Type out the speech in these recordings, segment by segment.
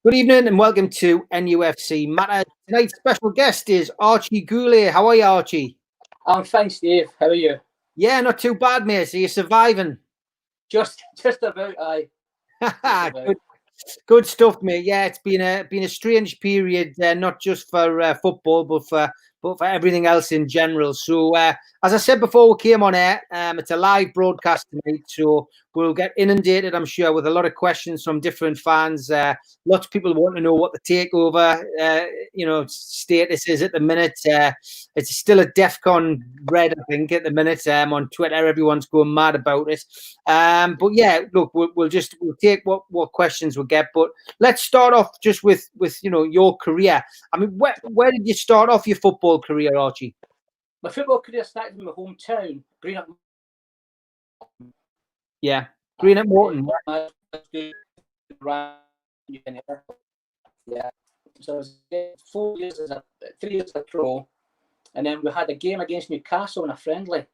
Good evening and welcome to NUFC Matters. Tonight's special guest is Archie Gourlay. How are you, Archie? I'm fine, Steve. How are you? Yeah, not too bad, mate. So you're surviving? Just about, aye. Good stuff, mate. Yeah, it's been a strange period, not just for football, but for everything else in general. So, as I said before we came on air, it's a live broadcast tonight, so we'll get inundated, I'm sure, with a lot of questions from different fans. Lots of people want to know what the takeover, status is at the minute. It's still a DEFCON red, I think, at the minute. On Twitter, everyone's going mad about it. But yeah, look, we'll take what questions we get. But let's start off just with your career. I mean, where did you start off your football career, Archie? My football career started in my hometown, Green up. Yeah, Green at Morton. Yeah. So I was 3 years as a pro, and then we had a game against Newcastle in a friendly.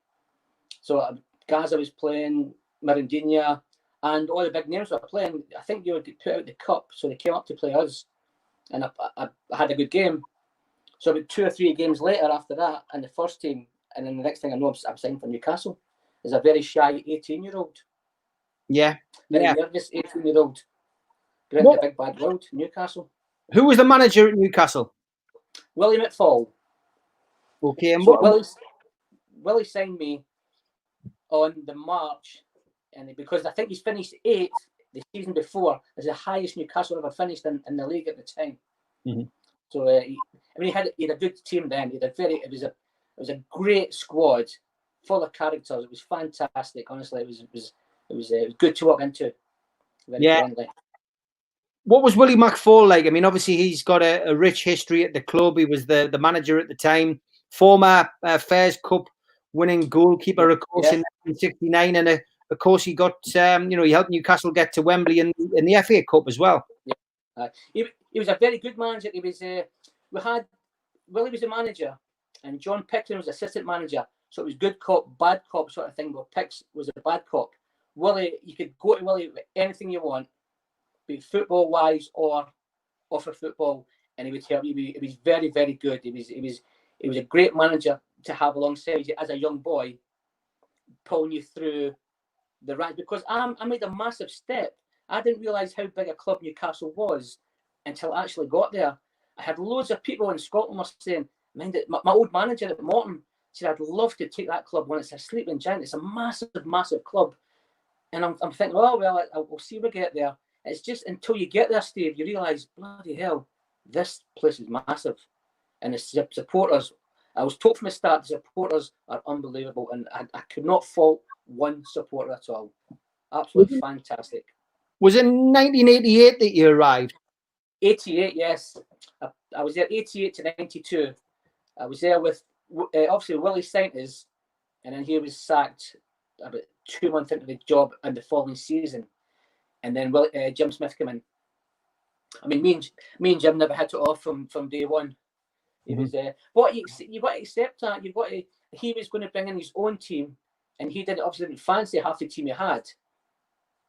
So Gaza was playing, Marindinha, and all the big names were playing. I think they would put out the cup, so they came up to play us, and I had a good game. So about 2 or 3 games later after that, and the first team, and then the next thing I know, I'm signing for Newcastle. As a very shy 18-year-old. Yeah. Very nervous 18-year-old. Going into the big bad world, Newcastle. Who was the manager at Newcastle? Willie McFall. Okay, and so Willie signed me on the March, and because I think he's finished 8th the season before, as the highest Newcastle ever finished in the league at the time. Mm-hmm. So he had a good team then. It was a great squad, full of characters. It was fantastic. Honestly, it was good to walk into. Very friendly. What was Willie McFall like? I mean, obviously he's got a rich history at the club. He was the manager at the time, former Fairs Cup winning goalkeeper, of course, in 1969, and of course he got he helped Newcastle get to Wembley in the FA Cup as well. Yeah. He was a very good manager. He was Willie was the manager, and John Pickton was assistant manager. So it was good cop, bad cop sort of thing. But Picks was a bad cop. Willie, you could go to Willie with anything you want, be football wise or off of football, and he would help you. He was very, very good. He was a great manager to have alongside you as a young boy, pulling you through the ranks. Because I made a massive step. I didn't realise how big a club Newcastle was until I actually got there. I had loads of people in Scotland were saying, "Mind it, my old manager at Morton said I'd love to take that club when it's a sleeping giant. It's a massive, massive club." And I'm thinking, oh well, we'll see when we get there. It's just until you get there, Steve, you realise, bloody hell, this place is massive. And the supporters, I was told from the start, the supporters are unbelievable, and I could not fault one supporter at all. Absolutely fantastic. Was it 1988 that you arrived? 88, yes. I was there 88 to 92. I was there with, obviously, Willie signed us, and then he was sacked about 2 months into the job in the following season. And then Jim Smith came in. I mean, me and Jim never had it off from day one. He was but you've got to accept that. He was going to bring in his own team, and he obviously didn't fancy half the team he had,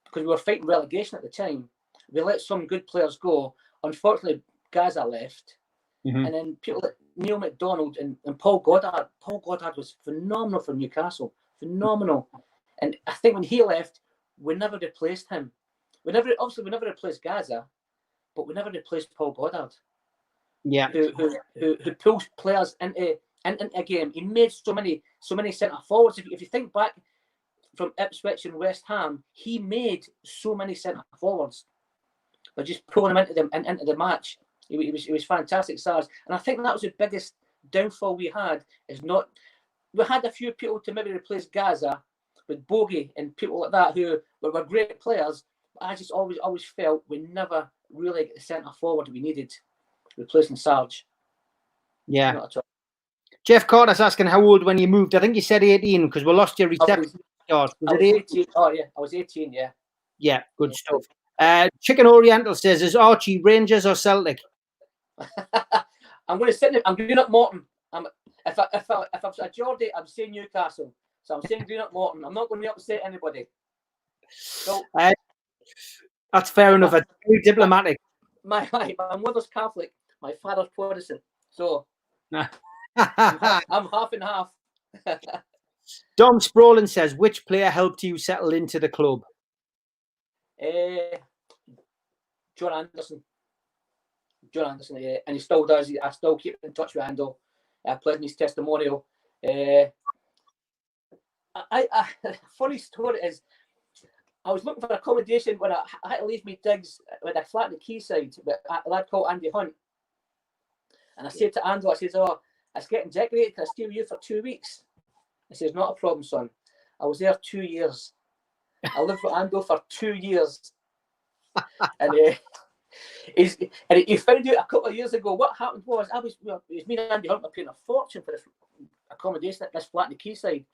because we were fighting relegation at the time. We let some good players go. Unfortunately, Gaza left, and then people like Neil McDonald and Paul Goddard. Paul Goddard was phenomenal for Newcastle, phenomenal. And I think when he left, we never replaced him. We never replaced Gaza, but we never replaced Paul Goddard. Yeah, who pulls players into a game. He made so many centre forwards. If you think back from Ipswich and West Ham, he made so many centre forwards, but just pulling them into the match. It was fantastic, SARS. And I think that was the biggest downfall we had. We had a few people to maybe replace Gaza with Bogey and people like that who were great players. But I just always felt we never really got the centre forward we needed, replacing Sarge. Yeah. Jeff Carter's asking how old when you moved. I think you said 18 because we lost your reception. I was 18. Oh yeah, I was 18. Yeah. Yeah, good stuff. Chicken Oriental says, "Is Archie Rangers or Celtic?" I'm going to sit there. I'm Green up Morton. If I'm a Geordie, I'm saying Newcastle. So I'm saying Green up Morton. I'm not going to upset anybody. So that's fair enough. It's very diplomatic. my mother's Catholic, my father's Protestant. So I'm half and half. Dom Sprawlin says, which player helped you settle into the club? John Anderson. John Anderson, and he still does. I still keep in touch with Ando. I played in his testimonial. Funny story is, I was looking for accommodation when I had to leave my digs with a flat in the quayside with a lad called Andy Hunt. And I said to Ando, I says, "Oh, it's getting decorated. Can I stay with you for 2 weeks?" He says, "Not a problem, son." I was there 2 years. I lived with Ando for 2 years. And he found out a couple of years ago. What happened was, it was me and Andy Hunt were paying a fortune for this accommodation at this flat in the quayside.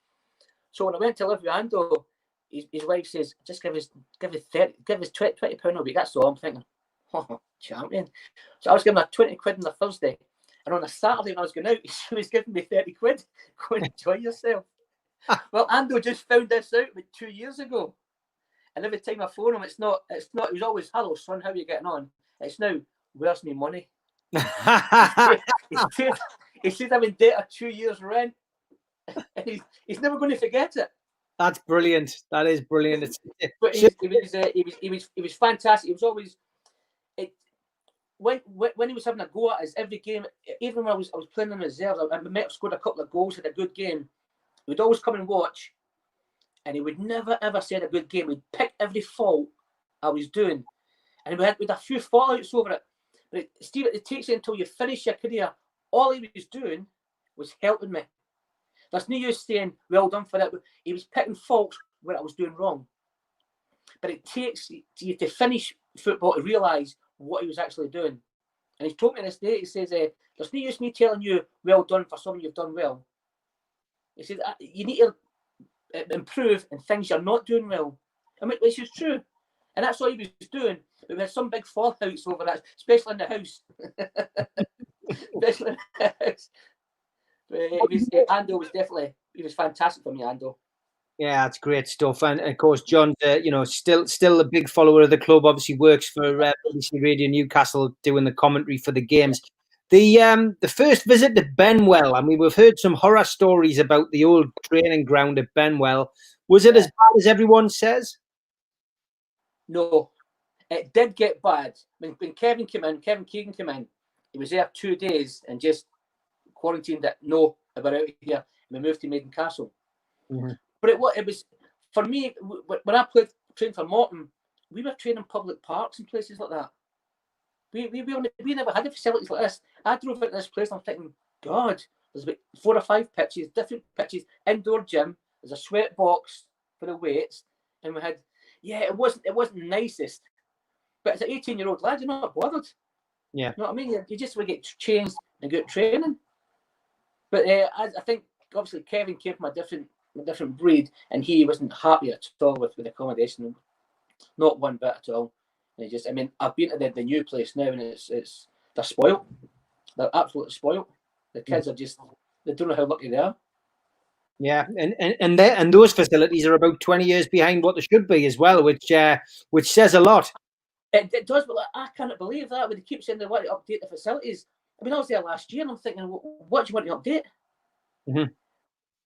So when I went to live with Ando, his wife says, "Just give us £20 a week." That's all. I'm thinking, oh, champion. So I was giving her 20 quid on a Thursday, and on a Saturday when I was going out, she was giving me 30 quid. Go and enjoy yourself. Well, Ando just found this out about 2 years ago. And every time I phone him, it's not, it was always, "Hello, son, how are you getting on?" It's now, "Where's my money?" He said I'm in debt of 2 years' rent. And he's never going to forget it. That's brilliant. That is brilliant. But he was fantastic. He was always, when he was having a go at us every game, even when I was playing in reserves, I might have scored a couple of goals, had a good game. He would always come and watch, and he would never ever say a good game. He'd pick every fault I was doing, and we had a few fallouts over it. But Steve, it takes you until you finish your career. All he was doing was helping me. There's no use saying well done for it. He was picking faults where I was doing wrong. But it takes you to finish football to realise what he was actually doing. And he's told me this day, he says, "There's no use me telling you well done for something you've done well." He says, "You need to improve in things you're not doing well." I mean, which is true. And that's all he was doing. But we had some big fallouts over that, especially in the house. Especially in the house. Ando was definitely, he was fantastic for me, Ando. Yeah, that's great stuff. And of course, John's still a big follower of the club. Obviously, works for BBC Radio Newcastle doing the commentary for the games. The first visit to Benwell, I mean, we've heard some horror stories about the old training ground at Benwell. Was it as bad as everyone says? No, it did get bad. When Kevin Keegan came in, he was there 2 days and just quarantined it. "No, we're out of here." We moved to Newcastle. Mm-hmm. But it was for me, when I trained for Morton, we were training public parks and places like that. We never had the facilities like this. I drove into this place and I'm thinking, God, there's about 4 or 5 pitches, different pitches, indoor gym, there's a sweat box for the weights, and we had, it wasn't nicest, but as an 18-year-old lad, you're not bothered. Yeah. You know what I mean? You just want to get changed and get training. But I think obviously Kevin came from a different breed, and he wasn't happy at all with accommodation, not one bit at all. And I've been to the new place now, and they're spoiled. They're absolutely spoiled. The kids are just, they don't know how lucky they are. Yeah, and those facilities are about 20 years behind what they should be as well, which says a lot. It does, but I can't believe that. When they keep saying they want to update the facilities. I mean, I was there last year, and I'm thinking, what do you want to update? Mm-hmm.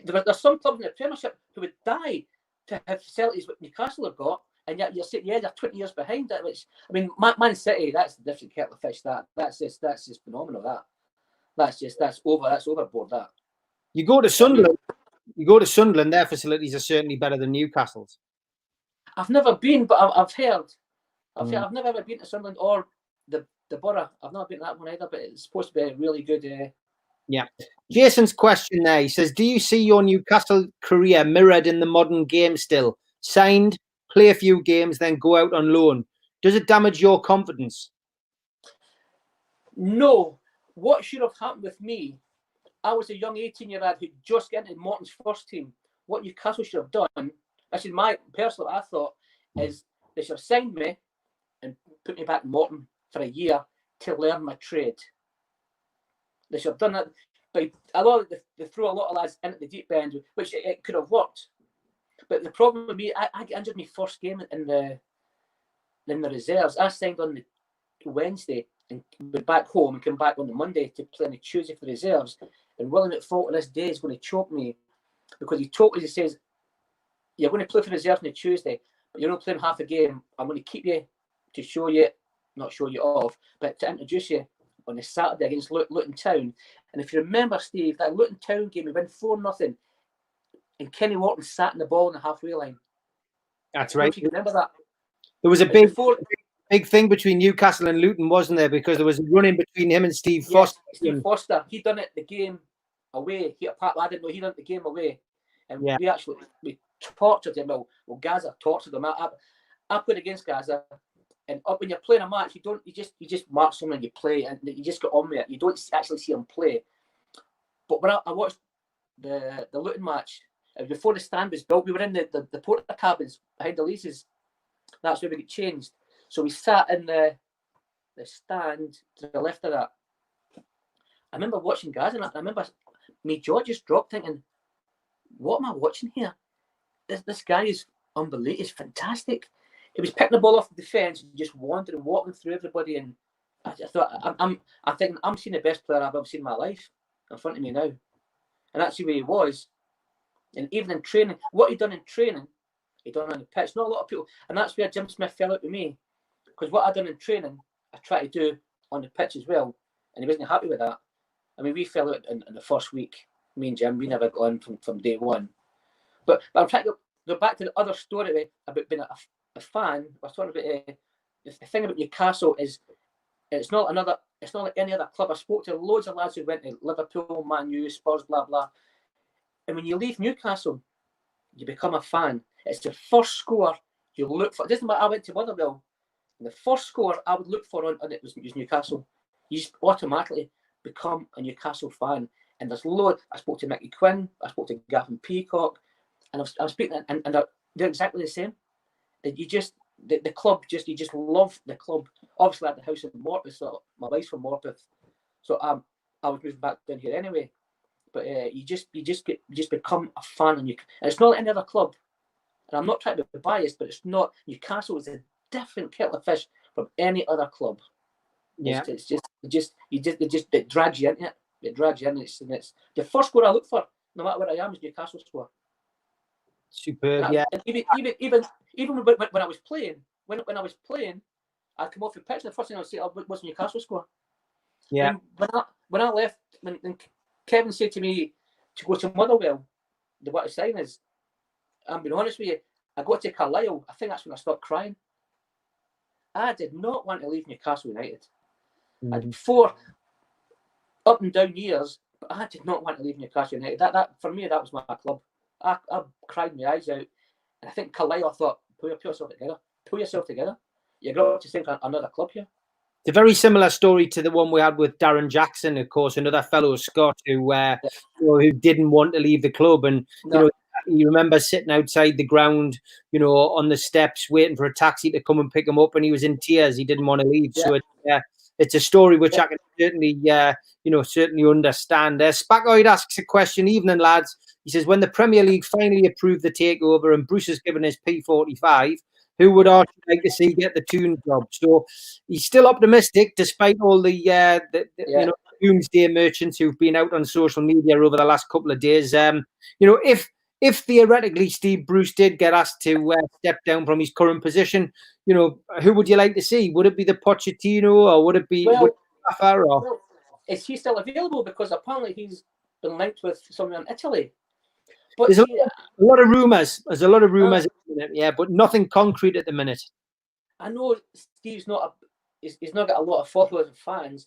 There's some clubs in the Premiership who would die to have facilities what Newcastle have got, and yet you're saying, they're 20 years behind that. Which, I mean, Man City, that's a different kettle of fish. That's just phenomenal. That's overboard. That you go to Sunderland, their facilities are certainly better than Newcastle's. I've never been, but I've heard. I've never ever been to Sunderland or the Borough. I've not been to that one either, but it's supposed to be a really good. Yeah. Jason's question there, he says, do you see your Newcastle career mirrored in the modern game still? Signed, play a few games, then go out on loan. Does it damage your confidence? No. What should have happened with me, I was a young 18-year-old who just got into Morton's first team. What Newcastle should have done, actually my personal I thought, is they should have signed me and put me back in Morton for a year to learn my trade. They should have done that. But they throw a lot of lads into the deep end, which it could have worked. But the problem with me, I got injured my first game in the reserves. I signed on the Wednesday and we're back home and come back on the Monday to play on the Tuesday for the reserves. And Willie McFault on this day is going to choke me because he says, you're going to play for the reserves on the Tuesday, but you're not playing half a game. I'm going to keep you to show you, not show you off, but to introduce you on the Saturday against Luton Town. And if you remember, Steve, that Luton Town game, we win 4-0, and Kenny Wharton sat in the ball on the halfway line. That's right. If you remember that. There was a big thing between Newcastle and Luton, wasn't there? Because there was a run in between him and Steve Foster. Steve Foster. He done it the game away. I didn't know he done it the game away. And we tortured him. Well, Gaza tortured him. I played against Gaza. And when you're playing a match, you just mark someone and you play, and you just get on with it. You don't actually see him play. But when I watched the Luton match, before the stand was built, we were in the porter cabins behind the leases. That's where we get changed. So we sat in the stand to the left of that. I remember watching Gaza, and I remember my jaw just dropped, thinking, "What am I watching here? This guy is unbelievable. He's fantastic." He was picking the ball off the defence and just wandering, walking through everybody. And I thought, I'm thinking, I'm seeing the best player I've ever seen in my life in front of me now. And that's the way he was. And even in training, what he done in training, he done on the pitch. Not a lot of people. And that's where Jim Smith fell out with me. Because what I done in training, I tried to do on the pitch as well. And he wasn't happy with that. I mean, we fell out in the first week. Me and Jim, we never got on from day one. But I'm trying to go back to the other story about being a fan. I was talking about the thing about Newcastle is it's not like any other club. I spoke to loads of lads who went to Liverpool, Man U, Spurs, blah blah. And when you leave Newcastle, you become a fan. It's the first score you look for. It doesn't matter. I went to Motherwell, and the first score I would look for on it was Newcastle. You just automatically become a Newcastle fan. And there's loads. I spoke to Mickey Quinn. I spoke to Gavin Peacock, and I was speaking, and they're exactly the same. That you just the club you just love the club. Obviously, at the house in Morpeth, so my wife's from Morpeth, so I was moving back down here anyway. But you just become a fan, and it's not like any other club. And I'm not trying to be biased, but it's not. Newcastle is a different kettle of fish from any other club. Yeah, It drags you into it. It drags you in. It's the first score I look for, no matter where I am, is Newcastle score. Superb, yeah. And even when I was playing, when I was playing, I'd come off the pitch and the first thing I would say was Newcastle score. Yeah. And when I left, when Kevin said to me to go to Motherwell, the what to sign is, I'm being honest with you, I got to Carlisle. I think that's when I stopped crying. I did not want to leave Newcastle United. I had 4 up and down years, but I did not want to leave Newcastle United. That for me, that was my club. I cried my eyes out, and I think Carlisle, I thought, pull yourself together. You're going to think another club here. It's a very similar story to the one we had with Darren Jackson, of course, another fellow Scot who didn't want to leave the club, and you remember sitting outside the ground, on the steps waiting for a taxi to come and pick him up, and he was in tears. He didn't want to leave. Yeah. So it's a story which I can certainly understand. Spacoid asks a question. Evening, lads. He says, when the Premier League finally approved the takeover and Bruce has given his P45, who would Archie like to see get the Toon job? So he's still optimistic, despite all the doomsday merchants who've been out on social media over the last couple of days. If theoretically Steve Bruce did get asked to step down from his current position, who would you like to see? Would it be the Pochettino, or would it be Rafa? Well, is he still available? Because apparently he's been linked with someone in Italy. But there's a lot of rumours. There's a lot of rumours, but nothing concrete at the minute. I know Steve's he's not got a lot of followers and fans,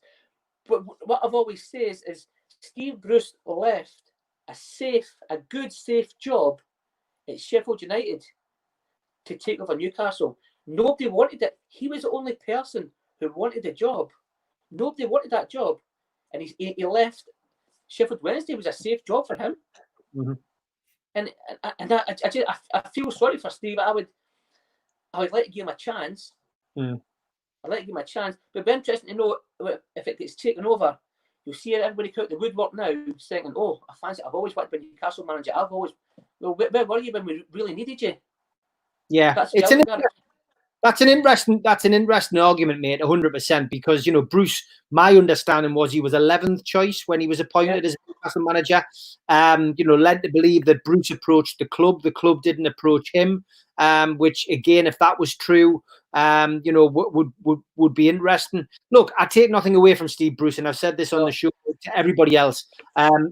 but what I've always said is Steve Bruce left a good safe job at Sheffield United to take over Newcastle. Nobody wanted it. He was the only person who wanted the job. Nobody wanted that job, and he left. Sheffield Wednesday was a safe job for him. Mm-hmm. And I feel sorry for Steve. I would like to give him a chance. Mm. I'd like to give him a chance. But it'd be interesting to know if it gets taken over. You'll see everybody come out the woodwork now saying, "Oh, I fancy it. I've always wanted to be Newcastle manager. Where were you when we really needed you?" Yeah, That's an interesting argument, mate. 100%, because Bruce. My understanding was he was 11th choice when he was appointed as Newcastle manager. Led to believe that Bruce approached the club didn't approach him. Which again, if that was true, would be interesting. Look, I take nothing away from Steve Bruce, and I've said this on the show to everybody else.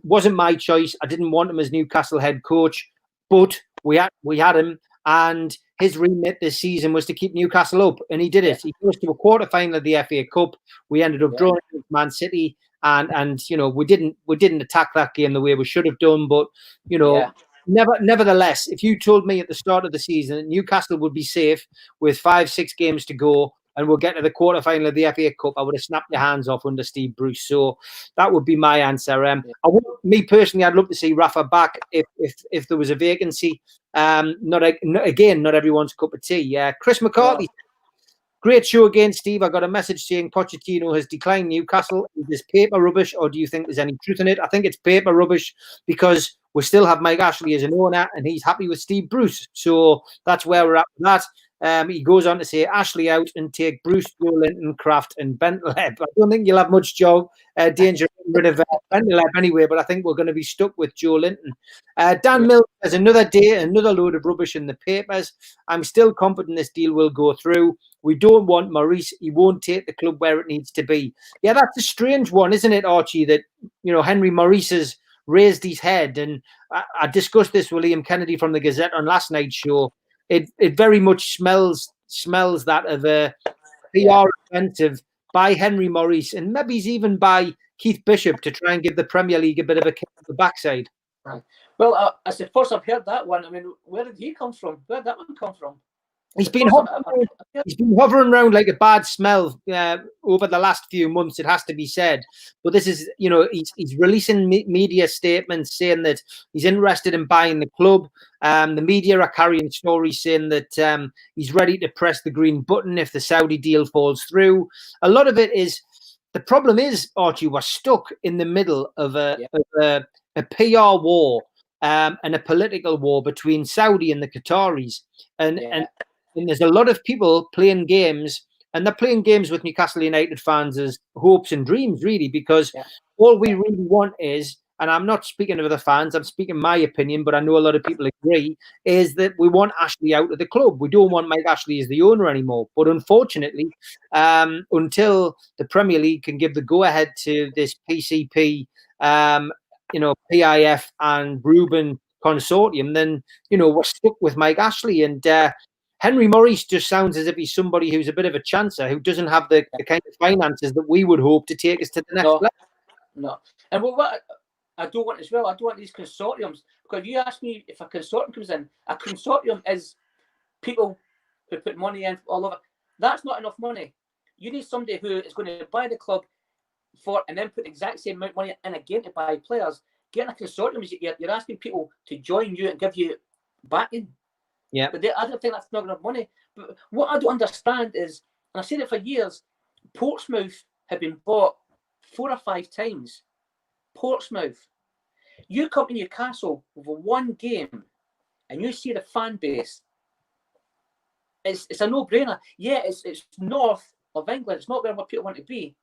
Wasn't my choice. I didn't want him as Newcastle head coach, but we had him. And his remit this season was to keep Newcastle up, and he did it. He goes to a quarter final of the FA Cup. We ended up drawing with Man City, and we didn't attack that game the way we should have done. But nevertheless, if you told me at the start of the season that Newcastle would be safe with 5-6 games to go and we'll get to the quarter final of the FA Cup, I would have snapped your hands off under Steve Bruce. So that would be my answer. Me personally, I'd love to see Rafa back if there was a vacancy. Not everyone's cup of tea. Chris McCarthy, great show again, Steve. I got a message saying Pochettino has declined Newcastle. Is this paper rubbish, or do you think there's any truth in it? I think it's paper rubbish because we still have Mike Ashley as an owner, and he's happy with Steve Bruce. So that's where we're at with that. He goes on to say Ashley out and take Bruce, Joelinton, Kraft and Bentleb. I don't think you'll have much danger rid of Bentleb anyway, but I think we're going to be stuck with Joelinton. Dan Mills has another day, another load of rubbish in the papers. I'm still confident this deal will go through. We don't want Maurice. He won't take the club where it needs to be. Yeah, that's a strange one, isn't it, Archie, that Henry Maurice has raised his head. And I discussed this with Liam Kennedy from the Gazette on last night's show. It very much smells that of a PR offensive by Henry Maurice, and maybe even by Keith Bishop, to try and give the Premier League a bit of a kick at the backside. Right. Well, as the first I've heard that one, I mean, where did he come from? Where did that one come from? He's been hovering around like a bad smell over the last few months, it has to be said. But this is, he's releasing media statements saying that he's interested in buying the club. The media are carrying stories saying that he's ready to press the green button if the Saudi deal falls through. A lot of it is, the problem is, Archie, we're stuck in the middle of a PR war and a political war between Saudi and the Qataris. And there's a lot of people playing games, and they're playing games with Newcastle United fans as hopes and dreams, really, because all we really want is, and I'm not speaking of the fans, I'm speaking my opinion, but I know a lot of people agree, is that we want Ashley out of the club. We don't want Mike Ashley as the owner anymore. But unfortunately, until the Premier League can give the go-ahead to this PCP, PIF and Reuben consortium, then, we're stuck with Mike Ashley. And Henry Maurice just sounds as if he's somebody who's a bit of a chancer, who doesn't have the kind of finances that we would hope to take us to the next level. No. And what I don't want as well, I don't want these consortiums, because you ask me if a consortium comes in, a consortium is people who put money in all over. That's not enough money. You need somebody who is going to buy the club for and then put the exact same amount of money in again to buy players. Getting a consortium is you're asking people to join you and give you backing. Yeah, but I don't think that's not enough money. But what I don't understand is, and I've said it for years, Portsmouth have been bought 4 or 5 times. Portsmouth. You come to Newcastle with one game and you see the fan base. It's a no-brainer. Yeah, it's north of England. It's not where people want to be.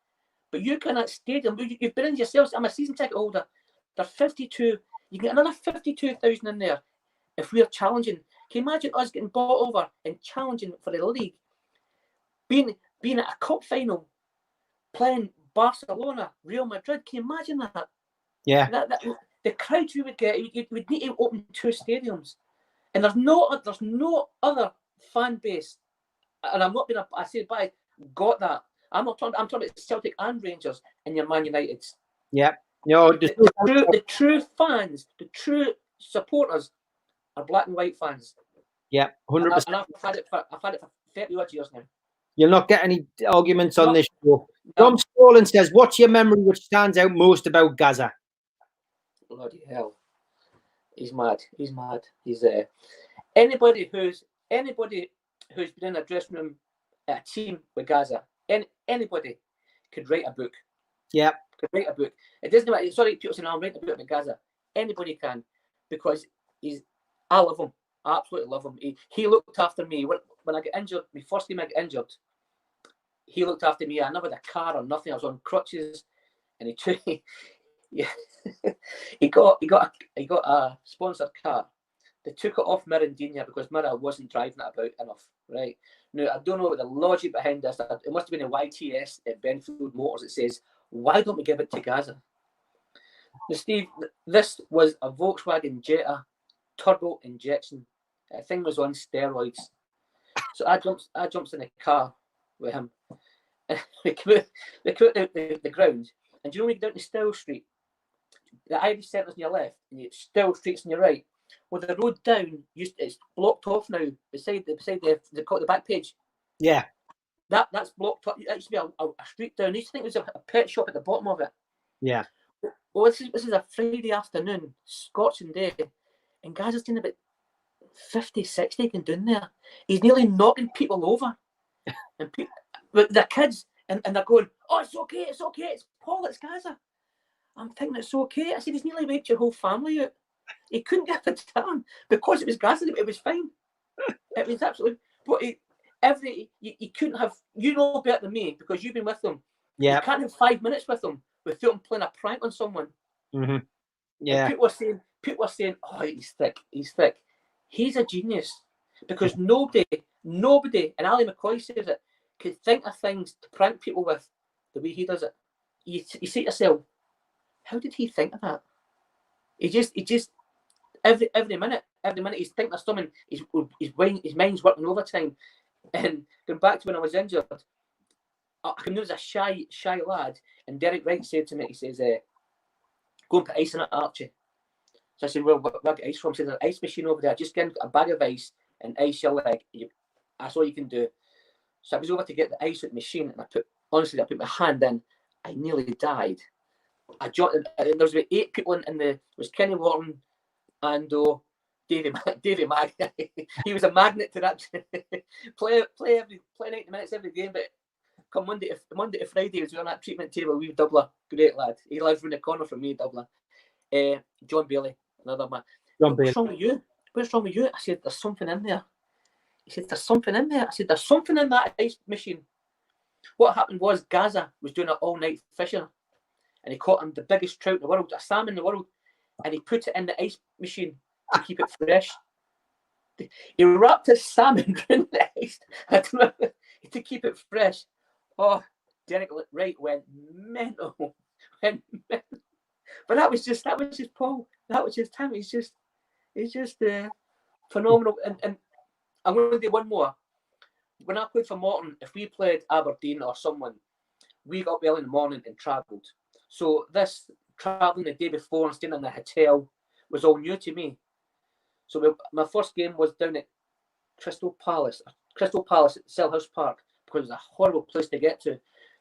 But you can at stadium, you've been in yourselves. I'm a season ticket holder. They're 52. You can get another 52,000 in there if we're challenging. Can you imagine us getting bought over and challenging for the league? Being at a cup final, playing Barcelona, Real Madrid. Can you imagine that? Yeah. The crowds we would get, we'd need to open 2 stadiums. And there's no other fan base. And I'm not being I say bye, got that. I'm talking about Celtic and Rangers and your Man United. Yeah. The true fans, the true supporters are black and white fans. Yeah, 100%. And I've had it for 30 odd years now. You'll not get any arguments on this show. Dom Stalin says, what's your memory which stands out most about Gaza? Bloody hell. He's mad. He's anybody who's been in a dressing room at a team with Gaza, anybody could write a book. Yeah. Could write a book. It doesn't matter. Sorry, people saying, I'm writing a book about Gaza. Anybody can, because I love him. I absolutely love him. He looked after me. when I got injured, my first game I got injured, he looked after me. I never had a car or nothing. I was on crutches, and he took yeah, he got a sponsored car. They took it off Mirandinha because Mira wasn't driving it about enough, right? Now, I don't know what the logic behind this. It must have been a YTS at Benfield Motors that says, why don't we give it to Gaza? Now, Steve, this was a Volkswagen Jetta turbo injection. That thing was on steroids. So I jumped in the car with him. We come out the ground. And do you know when you get down to Still Street? The Irish Centre's on your left and Still Street's on your right. Well, the road down, it's blocked off now beside the back page. Yeah. That's blocked up. That used to be a street down. I used to think there was a pet shop at the bottom of it. Yeah. Well, this is a Friday afternoon, scorching day, and guys are doing about 50, 60 going down there. He's nearly knocking people over. And the kids, and they're going, oh, it's okay, it's Paul, it's Gaza. I'm thinking it's okay. I said, he's nearly raped your whole family out. He couldn't get a turn because it was Gaza. It was fine. It was absolutely. But you couldn't have. You know better than me because you've been with them. Yeah. You can't have 5 minutes with them without them playing a prank on someone. Mm-hmm. Yeah. And people are saying, oh, he's thick. He's a genius because nobody, and Ali McCoy says it, could think of things to prank people with the way he does it. You say to yourself, how did he think of that? He just every minute he's thinking of something. His mind's working overtime. And going back to when I was injured, I can know there's a shy lad, and Derek Wright said to me, he says, go and put ice in it, Archie. So I said, well, where I get ice from? He said, there's an ice machine over there. Just get a bag of ice and ice your leg. That's all you can do. So I was over to get the ice at the machine, and I put my hand in. I nearly died. There was about 8 people in the. It was Kenny Wharton, Ando, Davy Mag. He was a magnet to that. play 90 minutes every game, but come Monday to Friday, he was on that treatment table. We Dublin, great lad. He lives around the corner from me, Dublin. John Bailey, another man. What's wrong with you? What's wrong with you? I said, there's something in there. He said, there's something in there. I said, there's something in that ice machine. What happened was Gaza was doing an all-night fishing, and he caught him the biggest trout in the world, a salmon in the world, and he put it in the ice machine to keep it fresh. He wrapped his salmon around the ice to keep it fresh. Oh, Derek Wright went mental. But that was just Paul. That was just him. He's just phenomenal. And I'm going to do one more. When I played for Morton, if we played Aberdeen or someone, we got up early in the morning and travelled. So this travelling the day before and staying in the hotel was all new to me. So my first game was down at Crystal Palace at Selhurst Park, because it was a horrible place to get to.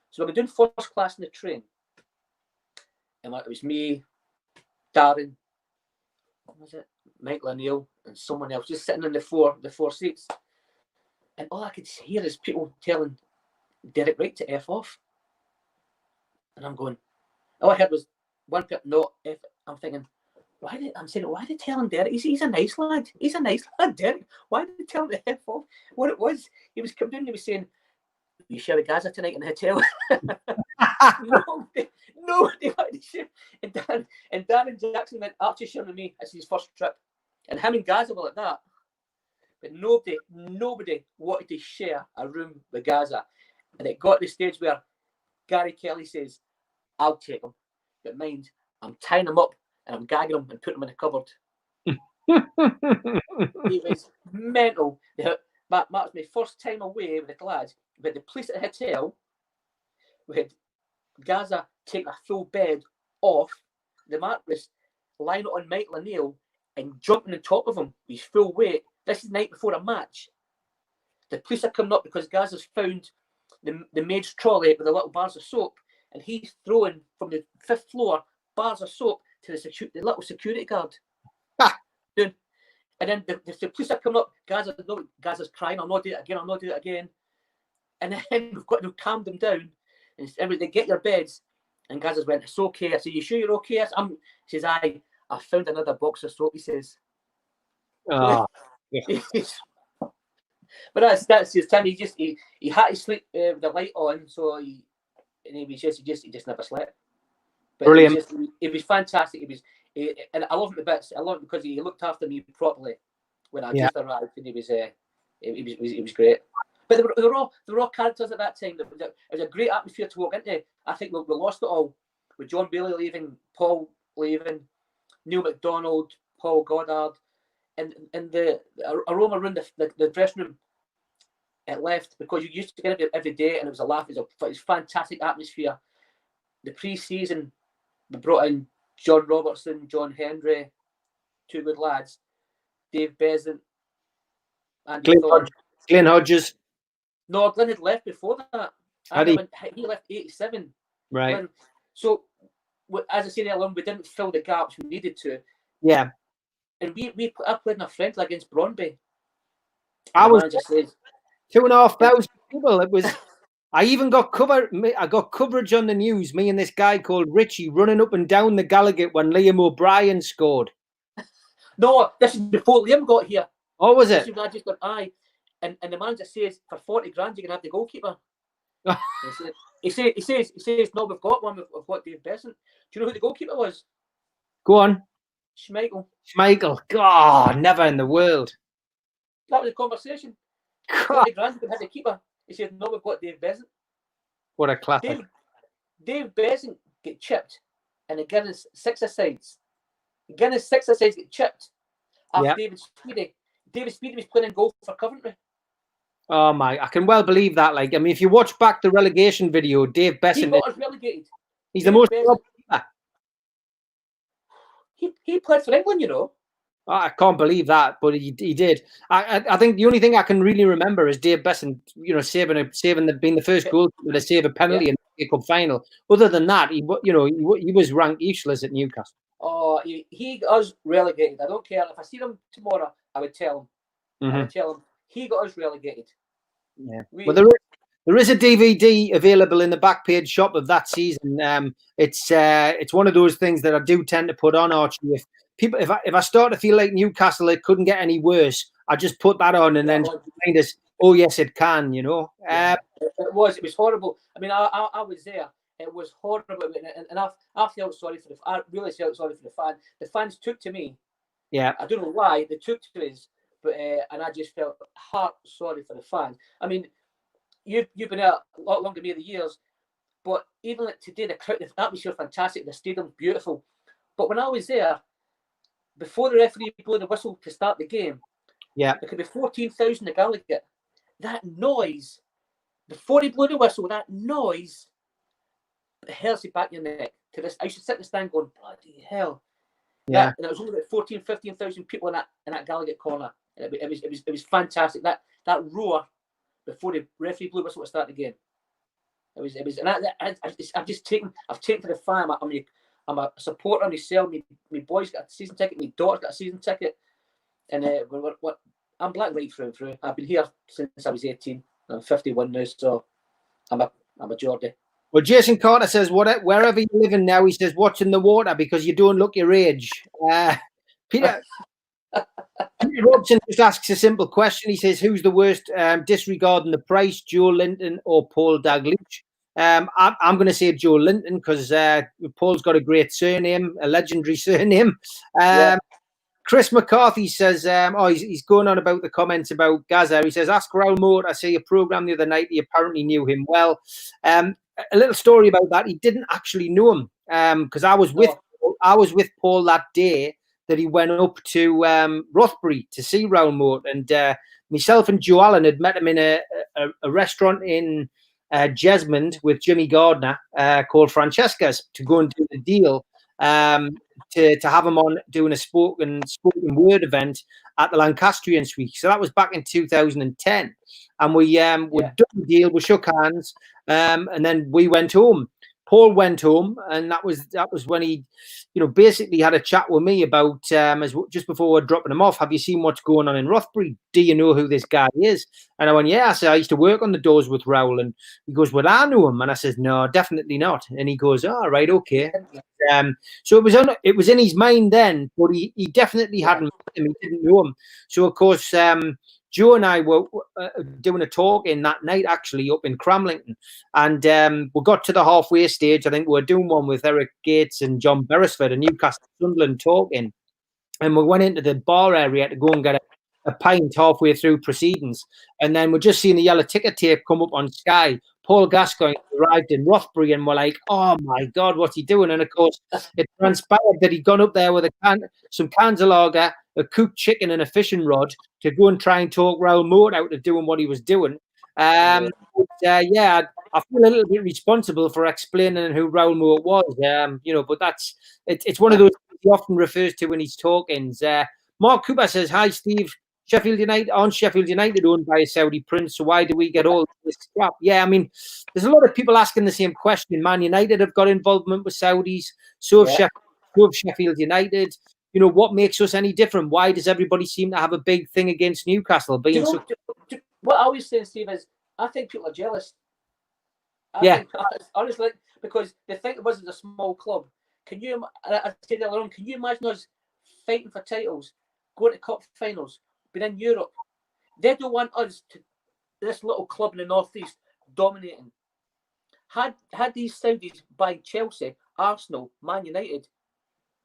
So we were doing first class in the train. And it was me, Darren, what was it? Michael O'Neill, and someone else just sitting in the four seats. And all I could hear is people telling Derek Wright to F off. And I'm going, all I heard was one person, no, F. I'm thinking, why did they tell him Derek? He's a nice lad. He's a nice lad, Derek. Why did they tell him to F off? What it was, he was coming in and he was saying, you share with Gaza tonight in the hotel? Nobody wanted to share. And Darren Jackson went, Archie sharing with me. This is his first trip. And him and Gaza were like that. But nobody wanted to share a room with Gaza. And it got to the stage where Gary Kelly says, I'll take him. But mind, I'm tying him up and I'm gagging him and putting him in a cupboard. He was mental. That was my first time away with the lads. We had the police at the hotel. We had Gaza taking a full bed off the mattress, lying it on Michael O'Neill and jumping on top of him with his full weight. This is the night before a match. The police are coming up because Gaza's found the maid's trolley with the little bars of soap, and he's throwing from the 5th floor bars of soap to the little security guard. And then the police are coming up. Gaza's crying. I'll not do it again. And then we've got to calm them down. And they get your beds. And Gaza's went, it's okay. I said, you sure you're okay? He says, I found another box of soap, he says. Oh. But that's just him. He had to sleep with the light on, so he just never slept. But Brilliant. It was fantastic. And I love him to bits. I love him because he looked after me properly when I just arrived, and it was great. But they were all characters at that time. It was a great atmosphere to walk into. I think we lost it all with John Bailey leaving, Paul leaving, Neil McDonald, Paul Goddard, and the aroma around the dressing room. It left because you used to get it every day, and it was a laugh. It was a fantastic atmosphere. The pre-season, we brought in John Robertson, John Hendry, two good lads, Dave Besant, Andy Thorne. Glenn Hodges. No, Glenn had left before that. He left 87. Right. Glenn, so, as I said earlier, we didn't fill the gaps we needed to. Yeah. And I played in a friendly against Brøndby. I was 2,500 people. It was. I even got I got coverage on the news. Me and this guy called Richie running up and down the Gallagher when Liam O'Brien scored. No, this is before Liam got here. Oh, was it? I just got and the manager says for 40 grand you can have the goalkeeper. he says no, we've got one. We've got Dave Besant. Do you know who the goalkeeper was? Go on. Schmeichel. God, never in the world. That was the conversation. 40 grand you can have the keeper. He said, no, we've got Dave Besant. What a classic. Dave Besant get chipped, and again, it's 6 asides. Again, his 6 asides get chipped after David Speedy. David Speedy was playing in goal for Coventry. Oh, my. I can well believe that. Like, I mean, if you watch back the relegation video, Dave Besant... He got us relegated. He's the most... He played for England, you know. I can't believe that, but he did. I think the only thing I can really remember is Dave Besant, being the first goalkeeper to save a penalty in the Cup final. Other than that, he was ranked useless at Newcastle. Oh, he got us relegated. I don't care if I see him tomorrow. I would tell him. Mm-hmm. I would tell him he got us relegated. Yeah. Well, there is a DVD available in the back page shop of that season. It's one of those things that I do tend to put on, Archie. If I start to feel like Newcastle, it couldn't get any worse, I just put that on and then remind us, oh yes, it can, you know. It was horrible. I mean, I was there. It was horrible, and I felt sorry for I really felt sorry for the fans. The fans took to me. Yeah. I don't know why they took to us, but and I just felt heart sorry for the fans. I mean, you've been out a lot longer than me, the years, but even like today, the atmosphere fantastic, the stadium beautiful. But when I was there, before the referee blew the whistle to start the game, there could be 14,000 in Gallagher. That noise, before he blew the whistle, that noise, it hurts you back in your neck. To this, I used to sit in the stand going, bloody hell. Yeah. And it was only about 14,000, 15,000 people in that Gallagher corner. And it was fantastic. That roar before the referee blew the whistle to start the game. It was, and I've taken to the fan. I'm a supporter myself. My boys got a season ticket. My daughter's got a season ticket. And I'm black right through and through. I've been here since I was 18. I'm 51 now, so I'm a Geordie. Well, Jason Carter says, wherever you're living now, he says, watching the water because you don't look your age. Peter Robson just asks a simple question. He says, who's the worst, disregarding the price, Joe Linton or Paul Dalglish? I'm going to say Joe Linton because Paul's got a great surname, a legendary surname. Chris McCarthy says, he's going on about the comments about Gaza. He says, ask Raoul Moore. I saw your program the other night. He apparently knew him well. A little story about that. He didn't actually know him because I was with Paul that day that he went up to Rothbury to see Raoul Moore, and myself and Joe Allen had met him in a restaurant in Jesmond with Jimmy Gardner called Francesca's to go and do the deal to have him on doing a spoken word event at the Lancastrian Suite. So that was back in 2010, and we done the deal. We shook hands, and then we went home. Paul went home, and that was when he, basically had a chat with me about just before we're dropping him off. Have you seen what's going on in Rothbury? Do you know who this guy is? And I went, yeah. I said, I used to work on the doors with Raoul, and he goes, well, I know him. And I said, no, definitely not. And he goes, oh, right, okay. So it was in his mind then, but he definitely hadn't met him. He didn't know him. So of course, Joe and I were doing a talk in that night, actually, up in Cramlington. And we got to the halfway stage. I think we were doing one with Eric Gates and John Beresford, a Newcastle Sunderland talking. And we went into the bar area to go and get a pint halfway through proceedings. And then we're just seeing the yellow ticket tape come up on Sky. Paul Gascoigne arrived in Rothbury, and we're like, oh my God, what's he doing? And of course, it transpired that he'd gone up there with some cans of lager, a cooked chicken, and a fishing rod to go and try and talk Raoul Moat out of doing what he was doing. I feel a little bit responsible for explaining who Raoul Moat was, but it's one of those things he often refers to when he's talking. Mark Cooper says, hi, Steve. Sheffield United owned by a Saudi prince, so why do we get all this crap? Yeah, I mean, there's a lot of people asking the same question. Man United have got involvement with Saudis, so have Sheffield United. What makes us any different? Why does everybody seem to have a big thing against Newcastle being what I always say, Steve, is I think people are jealous. Honestly, because they think it wasn't a small club. Can you imagine us fighting for titles, going to cup finals, being in Europe? They don't want us to this little club in the northeast dominating. Had these Saudis buy Chelsea, Arsenal, Man United,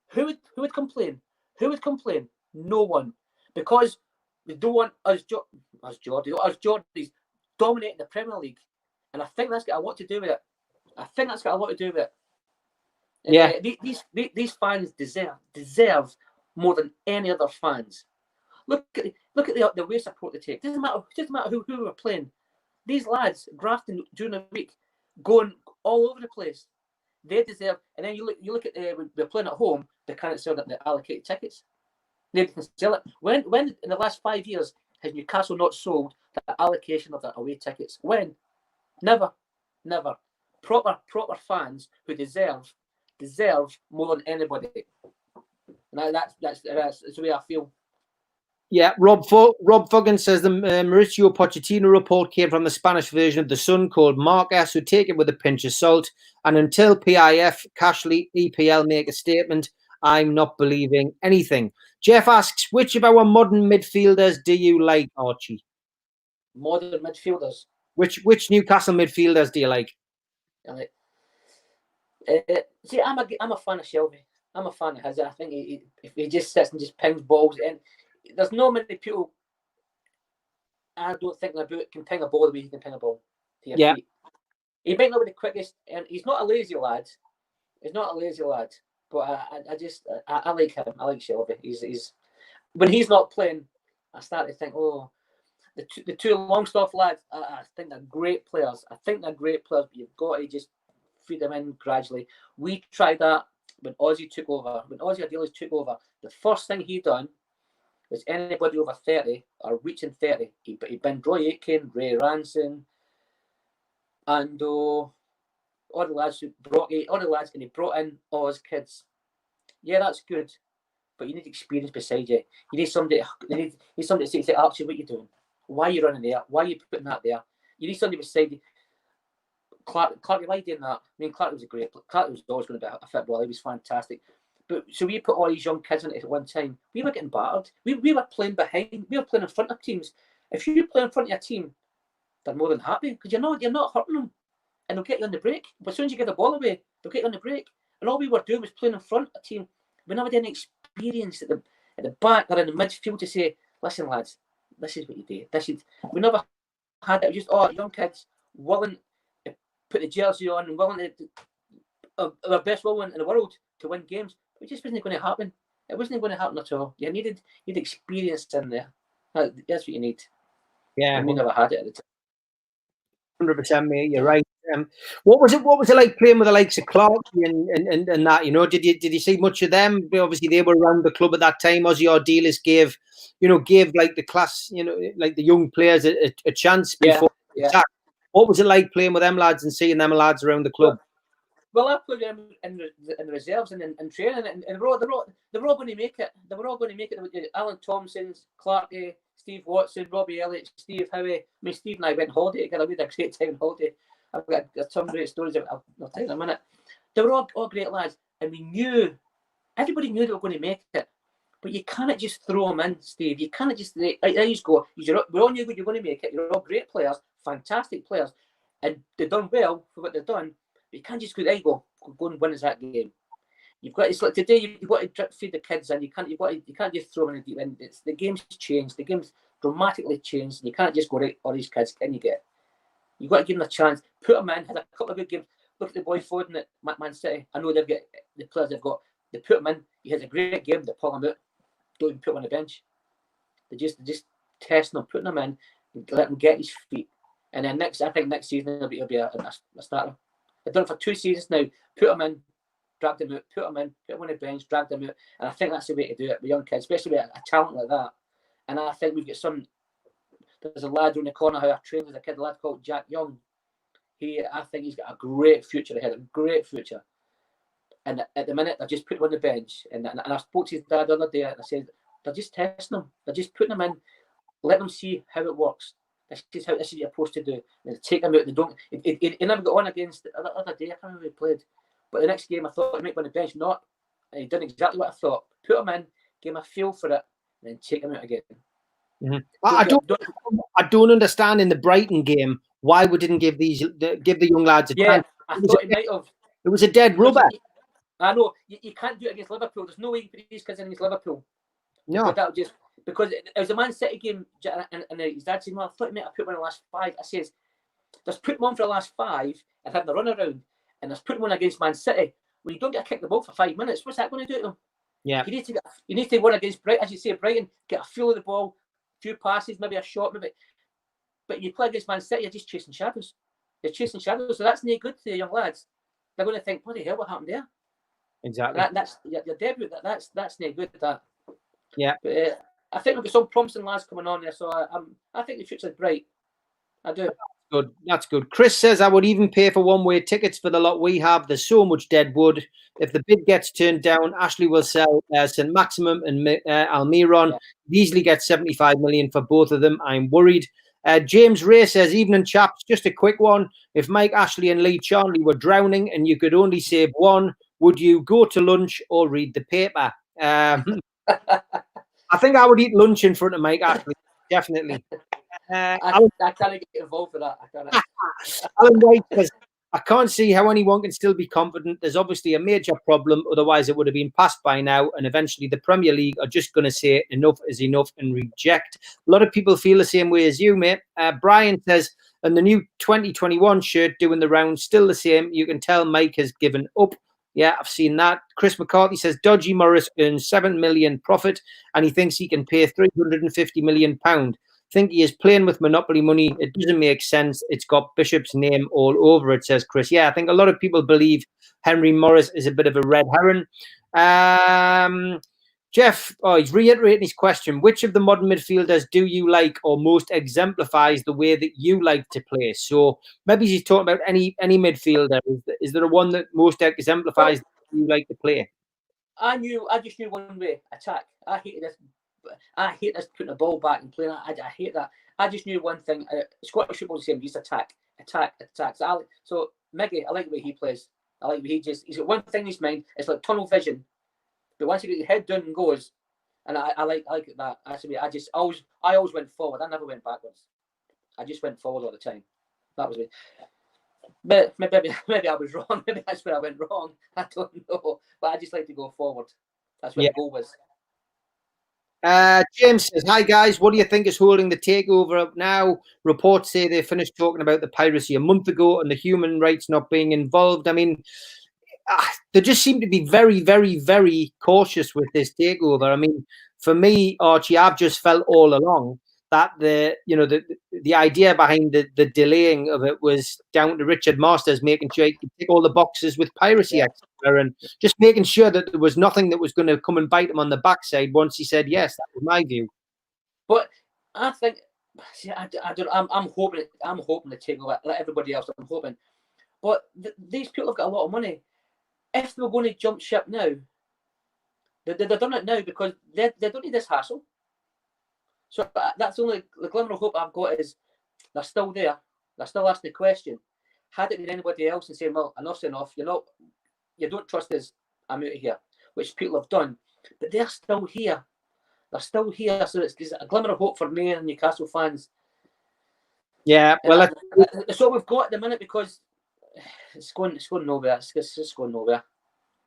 who would complain? Who would complain? No one, because they don't want us Geordies dominating the Premier League, and I think that's got a lot to do with it. Yeah, these fans deserve more than any other fans. Look at the way support they take. Doesn't matter who we're playing. These lads grafting during the week, going all over the place. They deserve. And then you look at we're playing at home. They can't sell the allocated tickets. They can sell it. When in the last 5 years has Newcastle not sold the allocation of the away tickets? When? Never. Proper fans who deserve more than anybody. And that's the way I feel. Yeah, Rob Foggin says the Mauricio Pochettino report came from the Spanish version of The Sun called Marca, so take it with a pinch of salt. And until PIF, Cashley, EPL make a statement, I'm not believing anything. Jeff asks, which of our modern midfielders do you like, Archie? Modern midfielders? Which Newcastle midfielders do you like? See, I'm a fan of Shelby. I'm a fan of his. I think if he just sits and just pings balls in. There's no many people I don't think about can ping a ball the way he can ping a ball to your feet. He might not be the quickest, and he's not a lazy lad. But I like him. I like Shelby. He's when he's not playing, I start to think, oh, the two Longstaff lads. I think they're great players. But you've got to just feed them in gradually. We tried that when Ozzy took over. When Ozzy Adelis took over, the first thing he done was anybody over 30 or reaching 30. He binned Roy Aitken, Ray Ranson, and all the lads, and he brought in Oz kids. Yeah, that's good, but you need experience beside you. You need somebody. You need somebody to say, Archie, what are you doing? Why are you running there? Why are you putting that there? You need somebody beside you. Clark, why doing that? I mean, Clark was always going to be a footballer. He was fantastic. But so we put all these young kids in it at one time. We were getting battered. We were playing behind. We were playing in front of teams. If you play in front of your team, they're more than happy because you're not hurting them, and they'll get you on the break. But as soon as you get the ball away, they'll get you on the break. And all we were doing was playing in front of a team. We never had any experience at the back or in the midfield to say, listen, lads, this is what you do. We never had it. It was just young kids willing to put the jersey on and willing to our best willing in the world to win games. It just wasn't going to happen. It wasn't going to happen at all. You needed experience in there. That's what you need. Yeah, and we never had it at the time. 100%, mate. You're right. What was it like playing with the likes of Clark and that? You know, did you see much of them? Obviously, they were around the club at that time. Ozzy Ardelis gave like the class, like the young players a chance before attack. What was it like playing with them lads and seeing them lads around the club? Well, I played them in the reserves and in training, and they were all going to make it. They were all going to make it. Alan Thompson's, Clark, Steve Watson, Robbie Elliott, Steve Howie. I mean, Steve and I went on holiday together. We had a great time on holiday. I've got some great stories I'll tell you in a minute. They were all great lads, and everybody knew they were going to make it. But you can't just throw them in, Steve. You can't just there you go. We're all new good. You're going to make it. You're all great players, fantastic players, and they've done well for what they've done. But you can't just go. There you go and win us that game. You've got. It's like today. You've got to drip feed the kids, and you can't. You can't just throw them in the deep end. The game's changed. The game's dramatically changed. And you can't just go right. All these kids, can you get? You've got to give them a chance. Put them in. Had a couple of good games. Look at the boy Foden at Man City. I know they've got the players they've got. They put him in. He has a great game. They pull him out. Don't even put him on the bench. They just testing him, putting him in, and let him get his feet. And then I think next season he'll be a starter. They've done it for 2 seasons now. Put him in, dragged him out. Put him in, put him on the bench, dragged him out. And I think that's the way to do it with young kids, especially with a talent like that. And I think we've got some. There's a lad in the corner who I trained as a kid, a lad called Jack Young. I think he's got a great future ahead. A great future. And at the minute, they're just putting him on the bench. And I spoke to his dad the other day, and I said, they're just testing him. They're just putting him in. Let them see how it works. This is what you're supposed to do. And take him out. They don't. He never got on against the other day. I can't remember who he played. But the next game, I thought he might be on the bench. Not. And he done exactly what I thought. Put him in, give him a feel for it, and then take him out again. Mm-hmm. I don't understand in the Brighton game why we didn't give the young lads a chance. I thought he might have. It was a dead rubber. I know you can't do it against Liverpool. There's no way you can put these kids in against Liverpool. No, because it was a Man City game, and his dad said, "Well, I thought you might have put one in the last 5." I says, "Let's put him on for the last 5 and have the run around, and let's put him on against Man City. When you don't get to kick the ball for 5 minutes, what's that going to do to them? Yeah, you need to win against Brighton, as you say, Brighton, get a feel of the ball, a few passes, maybe a shot, maybe. But you play against Man City, you're just chasing shadows. You're chasing shadows, so that's no good to the young lads. They're going to think, "What the hell? What happened there?" Exactly. That's your debut. That's no good. That. Yeah. But I think we've got some promising lads coming on there, so I think the future's bright. I do. Good. That's good. Chris says, I would even pay for one-way tickets for the lot we have. There's so much dead wood. If the bid gets turned down, Ashley will sell St. Maximum and Almiron. Yeah. Easily get 75 million for both of them. I'm worried. James Ray says, evening chaps, just a quick one. If Mike Ashley and Lee Charnley were drowning and you could only save one, would you go to lunch or read the paper? I think I would eat lunch in front of Mike Ashley, definitely. I can't get involved with that. Alan White says, I can't see how anyone can still be confident. There's obviously a major problem. Otherwise, it would have been passed by now. And eventually, the Premier League are just going to say enough is enough and reject. A lot of people feel the same way as you, mate. Brian says, and the new 2021 shirt doing the round, still the same. You can tell Mike has given up. Yeah, I've seen that. Chris McCarthy says, Dodgy Morris earns 7 million profit and he thinks he can pay £350 million. Think he is playing with monopoly money. It doesn't make sense. It's got Bishop's name all over it, says Chris. Yeah, I think a lot of people believe Henry Morris is a bit of a red herring. Jeff, he's reiterating his question. Which of the modern midfielders do you like or most exemplifies the way that you like to play? So maybe he's talking about any midfielder. Is there a one that most exemplifies the way you like to play? I just knew one way, attack. I hate this putting the ball back and playing. I hate that. I just knew one thing. Scottish football is the same. Just attack. So Miggy, I like the way he plays. I like the way he's got one thing in his mind. It's like tunnel vision. But once you get your head down and goes, and I like that. Actually, I always went forward. I never went backwards. I just went forward all the time. That was it. But maybe I was wrong. Maybe that's where I went wrong. I don't know. But I just like to go forward. That's where the goal was. James says, hi guys, what do you think is holding the takeover up now? Reports say they finished talking about the piracy a month ago and the human rights not being involved. I mean, they just seem to be very, very, very cautious with this takeover. I mean, for me, Archie, I've just felt all along that the idea behind the delaying of it was down to Richard Masters making sure he could tick all the boxes with piracy, etc., and just making sure that there was nothing that was going to come and bite him on the backside once he said yes. That was my view. But I think, see, I'm hoping to take over like everybody else. I'm hoping, but these people have got a lot of money. If they were going to jump ship now, they've done it now because they don't need this hassle. So that's the only the glimmer of hope I've got is they're still there. They're still asking the question. Had it been anybody else and saying, well, enough's enough, you don't trust us, I'm out of here, which people have done, but they're still here. they're still here. So it's a glimmer of hope for me and Newcastle fans. Yeah, well, that's all we've got at the minute, because it's going nowhere. It's just going nowhere.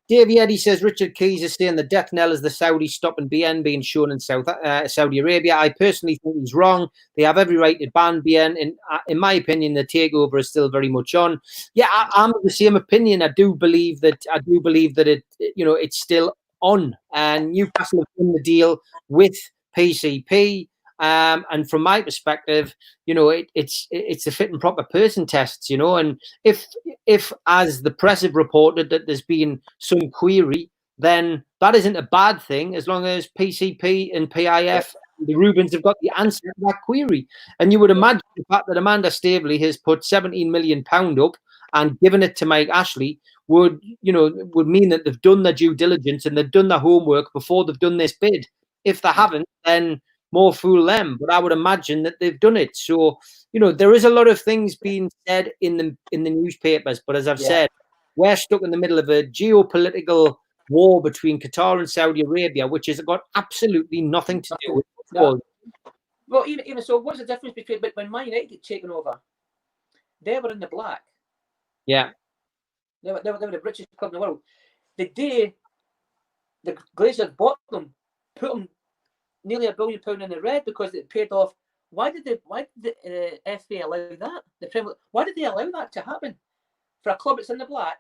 Davey Eddy says Richard Keys is saying the death knell is the Saudis stopping BN being shown in Saudi Arabia. I personally think he's wrong. They have every right to ban BN. In my opinion, the takeover is still very much on. Yeah, I'm of the same opinion. I do believe that it, it's still on. And Newcastle have done the deal with PCP. And from my perspective, it's a fit and proper person tests, and if as the press have reported that there's been some query, then that isn't a bad thing, as long as PCP and PIF, the Rubens, have got the answer to that query. And you would imagine the fact that Amanda Staveley has put £17 million up and given it to Mike Ashley would mean that they've done their due diligence and they've done their homework before they've done this bid. If they haven't, then more fool them. But I would imagine that they've done it. So, there is a lot of things being said in the newspapers. But as I've said, we're stuck in the middle of a geopolitical war between Qatar and Saudi Arabia, which has got absolutely nothing to do with football. Well, even so, what's the difference between when Man United get taken over? They were in the black. Yeah. They were the richest club in the world. The day the Glazers bought them, put them nearly £1 billion in the red because it paid off. Why did the FA allow that? Why did they allow that to happen for a club that's in the black,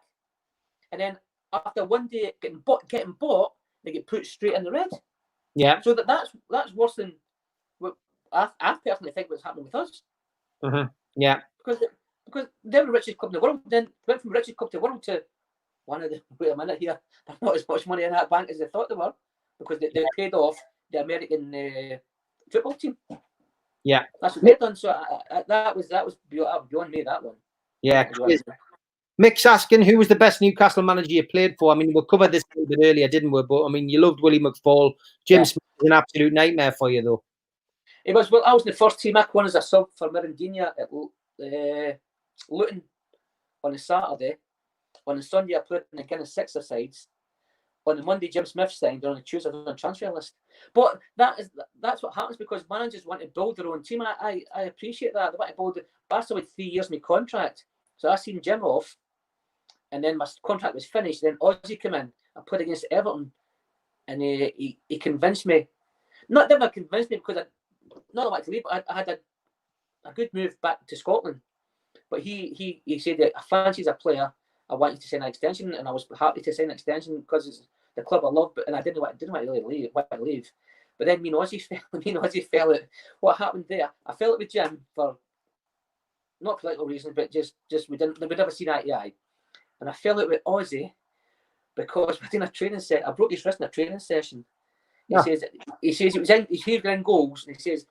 and then after one day getting bought, they get put straight in the red? Yeah. So that's worse than what I personally think was happening with us. Mm-hmm. Yeah. Because they're the richest club in the world. Then went from richest club to the world to one of the. Wait a minute here. There's not as much money in that bank as they thought they were, because they paid off the American football team. Yeah, that's what they've done. So that was beyond me, that one. Yeah, Mick's asking who was the best Newcastle manager you played for. I mean, we covered this a little bit earlier, didn't we? But I mean, you loved Willie McFall. Jim Smith was an absolute nightmare for you, though. It was. Well, I was in the first team. I won as a sub for Mirandinha at Luton on a Saturday. On the Sunday, I played in the kind of sixer sides. On the Monday, Jim Smith signed. On the Tuesday, I was on the transfer list. But that's what happens, because managers want to build their own team. I appreciate that. They want to build it. Barca with 3 years my contract, so I seen Jim off, and then my contract was finished. Then Ozzy came in. I played against Everton, and he convinced me. Never convinced me, because not that I wanted to leave. But I had a good move back to Scotland. But he said that I fancy as a player. I wanted to sign an extension, and I was happy to sign an extension because it's the club I love. And I didn't want to really leave. But then me and Ozzy fell out. What happened there? I fell out with Jim for not political reasons, but just we'd never seen eye to eye. And I fell out with Ozzy because we're doing a training set. I broke his wrist in a training session. He says it was in. He's getting goals, and he says,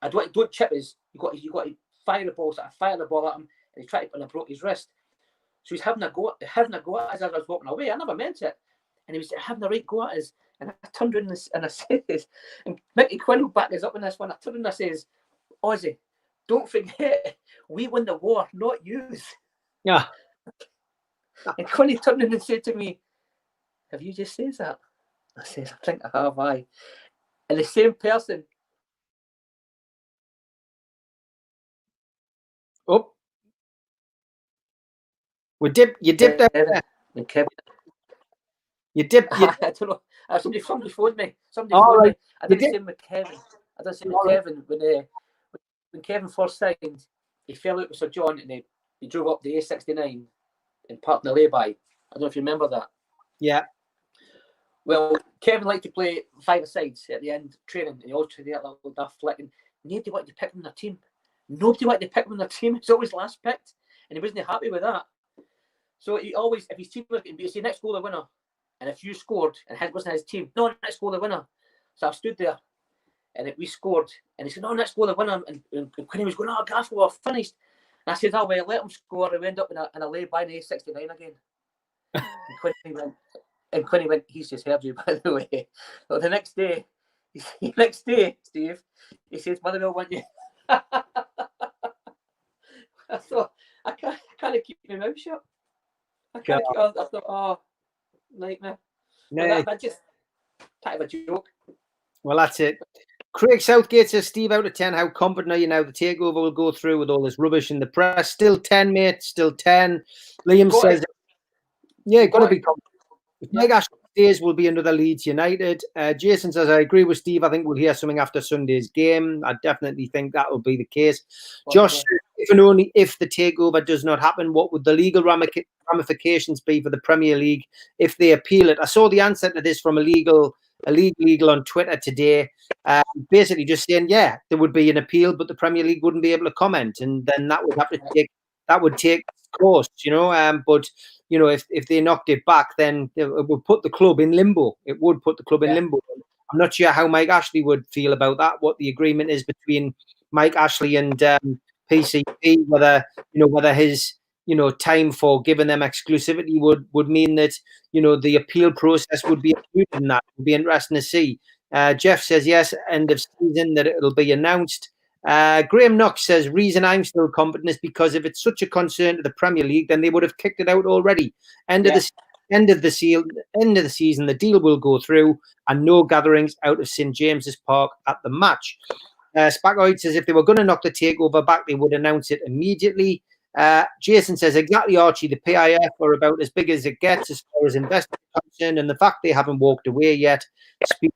don't chip us. You got to fire the ball. So I fired the ball at him, and he tried, and I broke his wrist. So he's having a go at us as I was walking away. I never meant it. And he was having a right go at us. And I turned around and I says, and Mickey Quinn will back us up in this one. I turned around and I says, Ozzy, don't forget, we won the war, not you. Yeah. And Quinny turned around and said to me, have you just said that? I says, I think I have, aye. And the same person. Oh. You dipped out there. And Kevin. You dipped. I don't know. Somebody phoned me. Me. I did the same with Kevin. When Kevin first signed, he fell out with Sir John, and he drove up the A69 and parked in the lay-by. I don't know if you remember that. Yeah. Well, Kevin liked to play five-a-sides at the end of training, and he always tried that little daft flick, and nobody wanted to pick him in their team. Nobody wanted to pick him in their team. He's always last picked, and he wasn't happy with that. So he always, if his team was going to be, say, next goal the winner, and if you scored and it wasn't his team, no, next goal the winner. So I stood there, and we scored, and he said, no, next goal the winner, and Quinny was going, oh, Gascoigne, we're finished. And I said, oh, well, let him score, and we end up in a lay-by in the A69 again. And Quinny went, he's just heard you, by the way. So the next day, Steve, he says, Motherwell want you. I thought, I can't keep my mouth shut. I thought, oh, nightmare. No, that just kind of a joke. Well, that's it. Craig Southgate says, Steve, out of 10, how confident are you now the takeover will go through with all this rubbish in the press? Still 10, mate. Still 10. Liam says, yeah, got to be confident. If Mike Ashley stays, will be another Leeds United. Jason says, I agree with Steve. I think we'll hear something after Sunday's game. I definitely think that will be the case. Josh says, if and only if the takeover does not happen, what would the legal ramifications be for the Premier League if they appeal it? I saw the answer to this from a legal on Twitter today, basically just saying, yeah, there would be an appeal, but the Premier League wouldn't be able to comment, and then that would have to take course, you know. But you know, if they knocked it back, then it would put the club in limbo. It would put the club in limbo. I'm not sure how Mike Ashley would feel about that. What the agreement is between Mike Ashley and PCP, whether his time for giving them exclusivity would mean that the appeal process would be included in that. It would be interesting to see. Jeff says yes, end of season that it'll be announced. Graham Knox says reason I'm still confident is because if it's such a concern to the Premier League, then they would have kicked it out already. End of the season, the deal will go through, and no gatherings out of St James's Park at the match. Spacoid says if they were going to knock the takeover back, they would announce it immediately. Jason says exactly, Archie. The PIF are about as big as it gets as far as investors are concerned, and the fact they haven't walked away yet speaks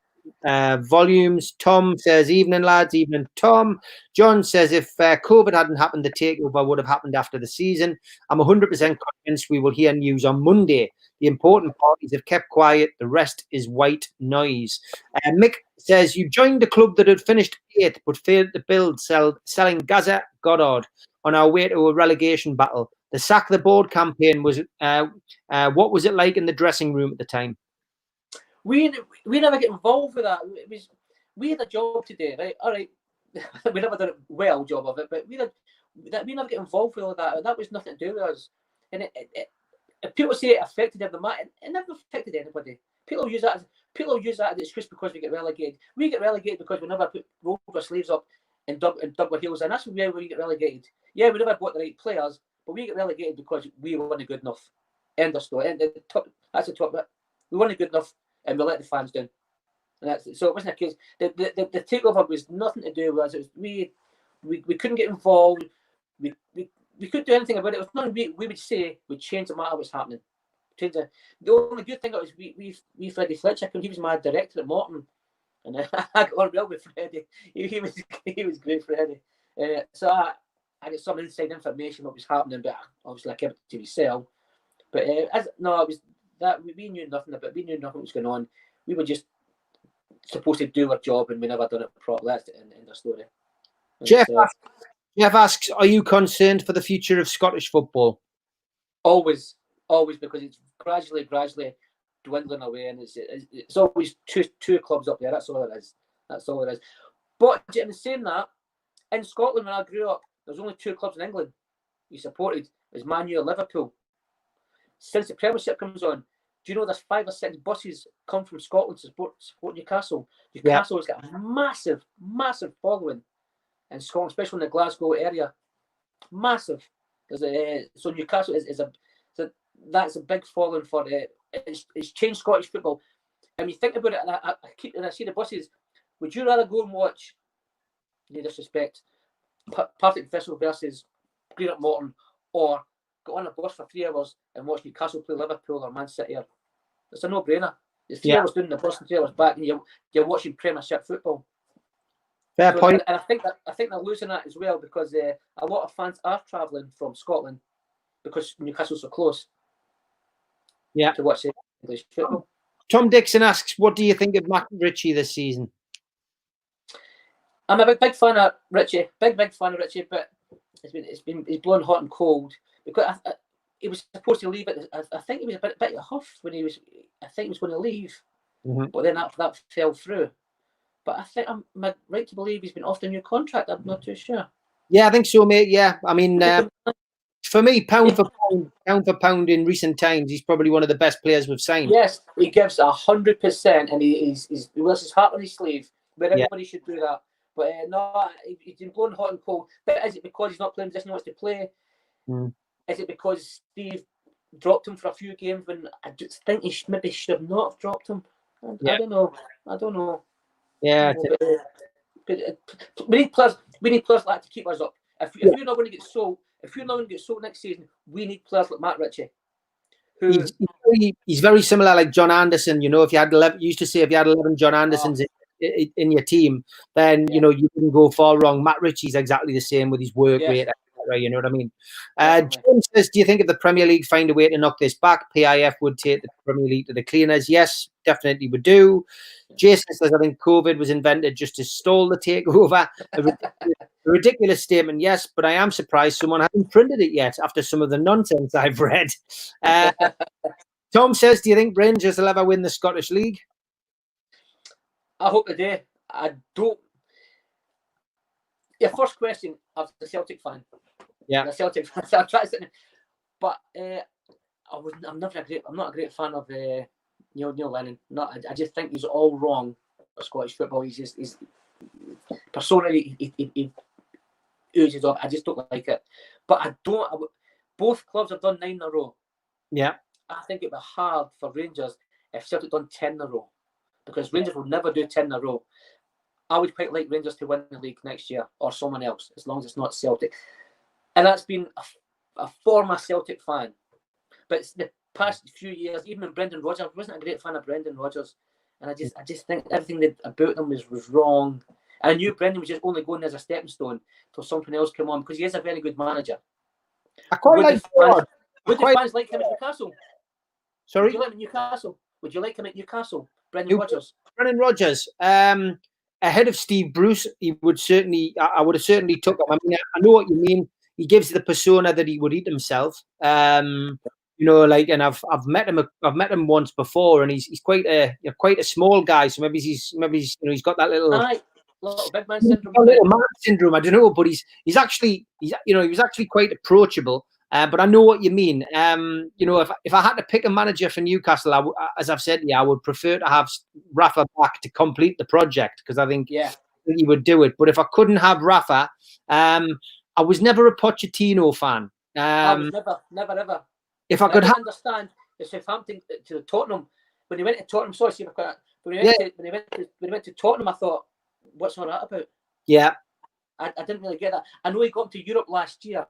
volumes. Tom says, evening lads, evening Tom. John says if COVID hadn't happened, the takeover would have happened after the season. I'm 100% convinced we will hear news on Monday. The important parties have kept quiet. The rest is white noise. Mick says you joined a club that had finished 8th but failed to build, selling Gaza Goddard on our way to a relegation battle. The Sack the Board campaign was what was it like in the dressing room at the time? We never get involved with that. We had a job today, right? All right, we never done a well job of it, but we never get involved with all that. That was nothing to do with us. And if people say it affected them, it never affected anybody. People use that as an excuse because we get relegated. We get relegated because we never rolled our sleeves up and dug our heels in. That's where we get relegated. Yeah, we never bought the right players, but we get relegated because we weren't good enough. End of story. That's the top bit. We weren't good enough, and we let the fans down. And so it wasn't a case. The takeover was nothing to do with us. It was we couldn't get involved. We couldn't do anything about it. It was nothing we would say would change the matter what's happening. The only good thing was we Freddie Fletcher, he was my director at Morton, and I got on well with Freddie. He was great, Freddie. So I got some inside information what was happening, but obviously I kept it to myself. But it was that we knew nothing about. We knew nothing was going on. We were just supposed to do our job, and we never done it properly. That's the end of the story. Jeff asks, are you concerned for the future of Scottish football? Always, because it's gradually dwindling away, and it's always two clubs up there. That's all it is. But in saying that, in Scotland when I grew up, there was only 2 clubs in England we supported. It was Man U and Liverpool. Since the Premiership comes on, do you know there's 5 or 6 buses come from Scotland to support Newcastle? Newcastle has got a massive following in Scotland, especially in the Glasgow area. Massive. So Newcastle that's a big following for it's changed Scottish football. And you think about it, and I see the buses. Would you rather go and watch, no disrespect, Partick Thistle versus Greenock Morton, or go on a bus for 3 hours and watch Newcastle play Liverpool or Man City? It's a no-brainer. It's 3 hours doing the bus and 3 hours back, and you're watching Premiership football. Fair point. And I think they're losing that as well because a lot of fans are travelling from Scotland because Newcastle's so close. Yeah. To watch English football. Tom Dixon asks, what do you think of Matt Ritchie this season? I'm a big fan of Ritchie. Big fan of Ritchie, but he's blown hot and cold because he was supposed to leave it. I think he was a bit of a huff when he was. I think he was going to leave, but then that fell through. But I think I'm right to believe he's been offered a new contract. I'm not too sure. Yeah, I think so, mate. Yeah, I mean, for me, pound for pound in recent times, he's probably one of the best players we've signed. Yes, he gives 100%, and he wears his heart on his sleeve. But everybody should do that. But no, he's been blown hot and cold. But is it because he's not playing the position he wants to play? Is it because Steve dropped him for a few games when I just think he maybe should have not dropped him? I don't know. Yeah. We need players. We need players like that to keep us up. If you're not going to get sold, next season, we need players like Matt Ritchie. He's very similar, like John Anderson. You know, if you had 11, you used to say if you had 11 John Andersons in your team, then you know you didn't go far wrong. Matt Ritchie's exactly the same with his work rate. You know what I mean? John says, do you think if the Premier League find a way to knock this back, PIF would take the Premier League to the cleaners? Yes, definitely would do. Jason says, I think COVID was invented just to stall the takeover. A ridiculous statement, yes, but I am surprised someone hasn't printed it yet after some of the nonsense I've read. Tom says, do you think Rangers will ever win the Scottish League? I hope they do. I don't. Your first question, I was a Celtic fan. Yeah. I'm a Celtic fan. So I'm trying to, but I'm not a great fan of Neil Lennon. I just think he's all wrong for Scottish football. He's personally he oozes off. I just don't like it. But both clubs have done 9 in a row. Yeah. I think it'd be hard for Rangers if Celtic done 10 in a row, because Rangers will never do 10 in a row. I would quite like Rangers to win the league next year, or someone else, as long as it's not Celtic. And that's been a former Celtic fan. But it's the past few years, even when Brendan Rodgers, I wasn't a great fan of Brendan Rodgers. And I just think everything about them was wrong. And I knew Brendan was just only going as a stepping stone till something else came on, because he is a very good manager. I quite like Gerrard. Would the fans like him at Newcastle? Sorry? Would you like him at Newcastle? Would you like him at Newcastle? Brendan Rodgers? Brendan Rodgers. Ahead of Steve Bruce, I would have certainly took him. I mean, I know what you mean. He gives the persona that he would eat himself. You know, like, and I've met him once before, and he's quite a small guy. So maybe he's he's got that little big man syndrome. Little man syndrome. I don't know, but he was actually quite approachable. But I know what you mean. You know, if I had to pick a manager for Newcastle, as I've said, I would prefer to have Rafa back to complete the project, because I think he would do it. But if I couldn't have Rafa, I was never a Pochettino fan. I was never ever. If I could understand the Southampton to Tottenham, when he went to Tottenham, when he went to Tottenham, I thought, what's all that about? Yeah, I didn't really get that. I know he got to Europe last year,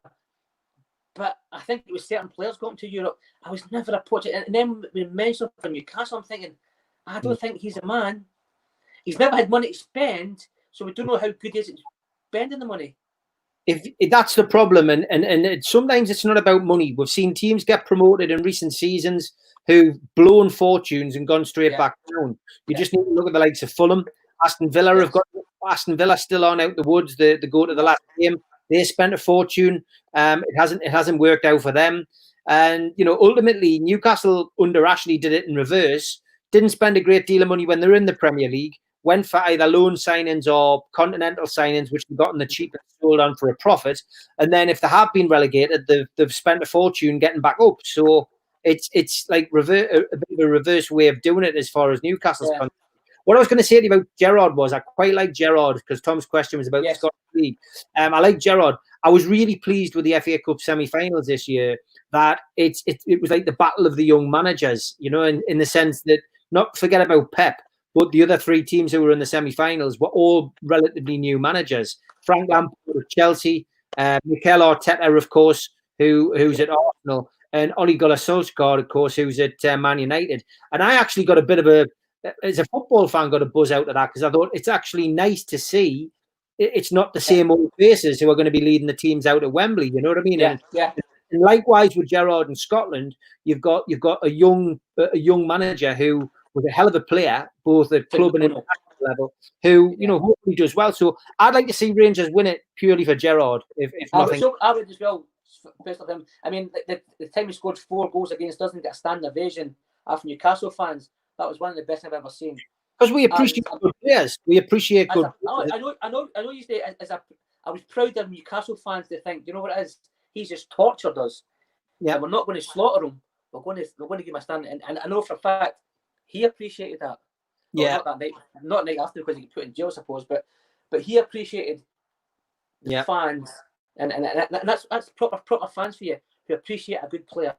but I think it was certain players got to Europe. I was never a Pochettino. And then when we mentioned for Newcastle, I'm thinking, I don't think he's a man. He's never had money to spend, so we don't know how good he is at spending the money. If that's the problem, and sometimes it's not about money. We've seen teams get promoted in recent seasons who've blown fortunes and gone straight back down. You just need to look at the likes of Fulham. Aston Villa still on out the woods. They go to the last game. They spent a fortune. It hasn't worked out for them. And you know, ultimately, Newcastle under Ashley did it in reverse. Didn't spend a great deal of money when they were in the Premier League. Went for either loan signings or continental signings, which they've gotten the cheapest, sold on for a profit. And then if they have been relegated, they've spent a fortune getting back up. So it's like a bit of a reverse way of doing it as far as Newcastle's concerned. What I was going to say to you about Gerrard was I quite like Gerrard, because Tom's question was about the Scottish League. I like Gerrard. I was really pleased with the FA Cup semi-finals this year, that it was like the battle of the young managers, you know, in the sense that, not forget about Pep, but the other 3 teams who were in the semi-finals were all relatively new managers. Frank Lampard of Chelsea, Mikel Arteta, of course, who's at Arsenal, and Ole Gunnar Solskjaer, of course, who's at Man United. And I actually got a bit of as a football fan, got a buzz out of that, because I thought it's actually nice to see it's not the same old faces who are going to be leading the teams out at Wembley. You know what I mean? And likewise with Gerrard in Scotland, you've got a young manager who was a hell of a player, both at club and international level, who hopefully does well. So I'd like to see Rangers win it purely for Gerrard. If nothing, I would as well. Based on him, I mean, the time he scored 4 goals against us and get a standing ovation after Newcastle fans. That was one of the best I've ever seen. Because we appreciate good players. We appreciate good. I know. You say I was proud of Newcastle fans to think, you know what it is? He's just tortured us. Yeah, and we're not going to slaughter him. We're going to give him a stand. And I know for a fact he appreciated that. Yeah, not that night, not night after, because he got put in jail, I suppose. But he appreciated the fans, and that's proper fans for you, who appreciate a good player.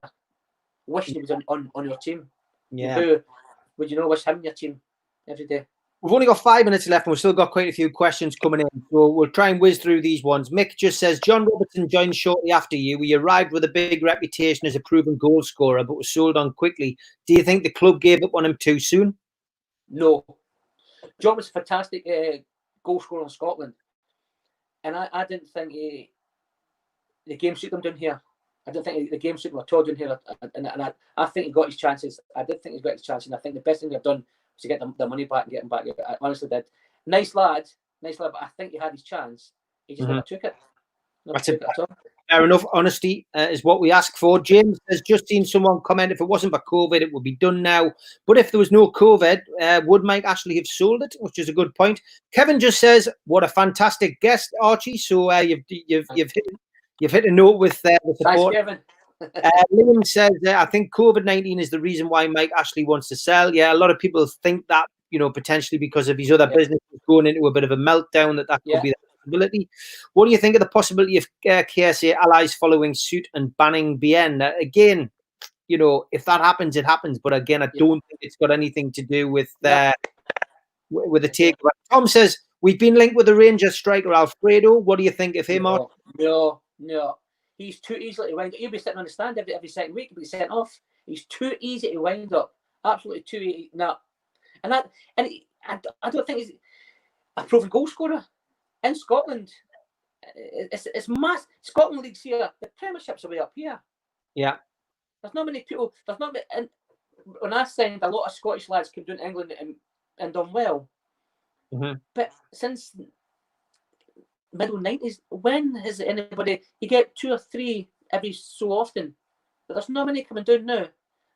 Wish he was on your team. Yeah. Would you know wish him in your team every day? We've only got 5 minutes left and we've still got quite a few questions coming in. So we'll try and whiz through these ones. Mick just says, John Robertson joined shortly after you. We arrived with a big reputation as a proven goal scorer, but was sold on quickly. Do you think the club gave up on him too soon? No. John was a fantastic goal scorer in Scotland. And I didn't think the game suited him down here. I didn't think the game suited him at all down here. And I think he got his chances. I did think he got his chances. And I think the best thing they've done to get the money back and get him back. I honestly did. Nice lad, but I think he had his chance. He just never took it. Fair enough. Honesty is what we ask for. James has just seen someone comment, if it wasn't for COVID, it would be done now. But if there was no COVID, would Mike Ashley have sold it? Which is a good point. Kevin just says, what a fantastic guest, Archie. So you've hit a note with the support. Thanks, Kevin. Liam says, I think COVID-19 is the reason why Mike Ashley wants to sell. Yeah, a lot of people think that, potentially because of his other businesses going into a bit of a meltdown, that could be the possibility. What do you think of the possibility of KSA allies following suit and banning BN? Again, if that happens, it happens. But again, I don't think it's got anything to do with the takeover. Tom says, we've been linked with the Rangers striker Alfredo. What do you think of him? No. He's too easily to wind up. He'll be sitting on the stand every second week. He'll be sent off. He's too easy to wind up. Absolutely too easy. No. And I don't think he's a proven goal scorer in Scotland. It's mass. Scotland League's here. The Premiership's are way up here. Yeah. There's not many people. There's not. And when I signed, a lot of Scottish lads came down to England and done well. But since middle 90s, when has anybody? You get 2 or 3 every so often, but there's not many coming down now.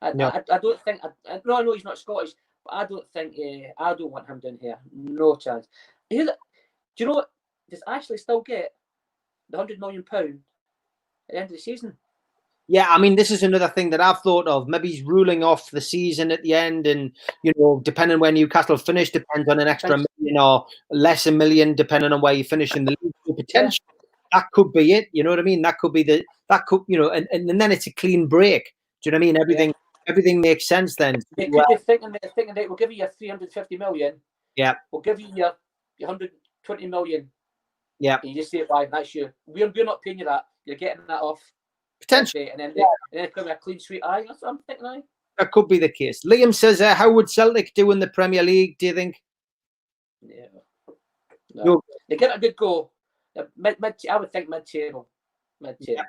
I don't think. I know he's not Scottish, but I don't think. I don't want him down here. No chance. Do you know what? Does Ashley still get the £100 million at the end of the season? Yeah, I mean, this is another thing that I've thought of. Maybe he's ruling off the season at the end, and depending where Newcastle finish, depends on an extra million or less a million, depending on where you finish in the league. So potentially, that could be it. You know what I mean? That could be and then it's a clean break. Do you know what I mean? Everything makes sense then. They could be thinking that we'll give you your 350 million. Yeah. We'll give you your 120 million. Yeah. And you just say it by that's you. We're not paying you that. You're getting that off. Potentially. And then it's going to be a clean sweep. That's what I'm thinking. That could be the case. Liam says, how would Celtic do in the Premier League, do you think? Yeah. No. They get a good goal. I would think mid-table. Yeah.